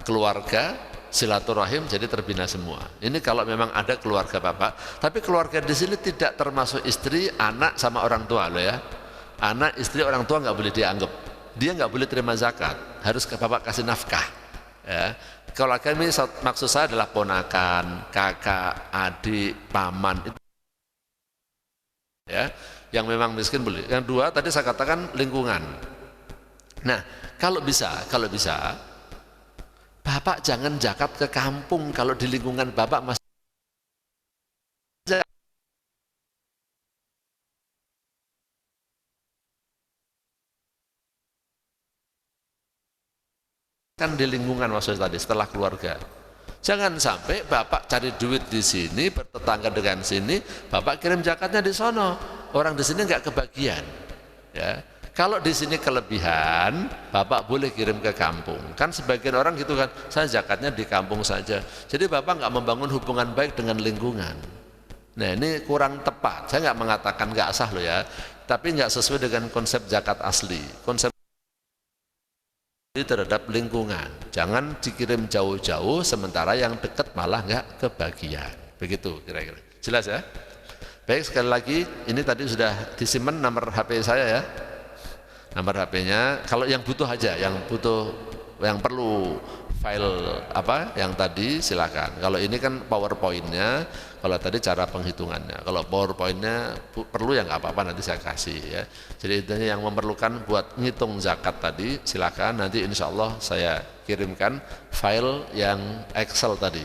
keluarga, silaturahim jadi terbina semua. Ini kalau memang ada keluarga Bapak, tapi keluarga di sini tidak termasuk istri, anak sama orang tua loh ya. Anak, istri, orang tua nggak boleh dianggap, dia nggak boleh terima zakat, harus ke Bapak kasih nafkah. Ya. Keluarga ini maksud saya adalah ponakan, kakak, adik, paman, itu ya, yang memang miskin boleh. Yang dua tadi saya katakan lingkungan. Nah, kalau bisa Bapak jangan zakat ke kampung kalau di lingkungan Bapak masih kan di lingkungan maksudnya tadi setelah keluarga. Jangan sampai Bapak cari duit di sini, bertetangga dengan sini, Bapak kirim zakatnya di sono. Orang di sini nggak kebagian. Ya. Kalau di sini kelebihan, Bapak boleh kirim ke kampung. Kan sebagian orang gitu kan, saya zakatnya di kampung saja. Jadi Bapak nggak membangun hubungan baik dengan lingkungan. Nah ini kurang tepat, saya nggak mengatakan nggak sah loh ya, tapi nggak sesuai dengan konsep zakat asli. Konsep terhadap lingkungan, jangan dikirim jauh-jauh sementara yang dekat malah nggak kebagian, begitu kira-kira. Jelas ya? Baik, sekali lagi ini tadi sudah disimpan nomor HP saya ya, nomor HP-nya. Kalau yang butuh aja, yang perlu file apa yang tadi silakan. Kalau ini kan PowerPoint-nya, kalau tadi cara penghitungannya. Kalau PowerPoint-nya perlu ya nggak apa-apa, nanti saya kasih ya. Jadi intinya yang memerlukan buat ngitung zakat tadi silakan, nanti insya Allah saya kirimkan file yang Excel tadi.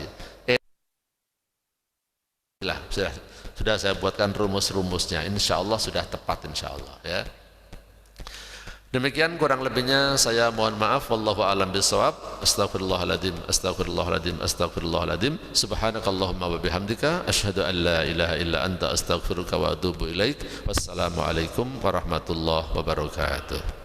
Sudah saya buatkan rumus-rumusnya, insya Allah sudah tepat insya Allah ya. Demikian kurang lebihnya saya mohon maaf, wallahu a'lam bishawab. Astaghfirullahaladzim, astaghfirullahaladzim, astaghfirullahaladzim. Subhanakallahumma wa bihamdika asyhadu an la ilaha illa anta astaghfiruka wa atubu ilaik. Wassalamualaikum warahmatullahi wabarakatuh.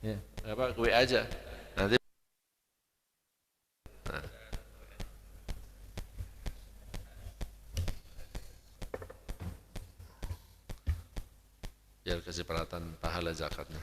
Ya, apa gue aja nanti. Nah, biar kasih peralatan pahala zakatnya.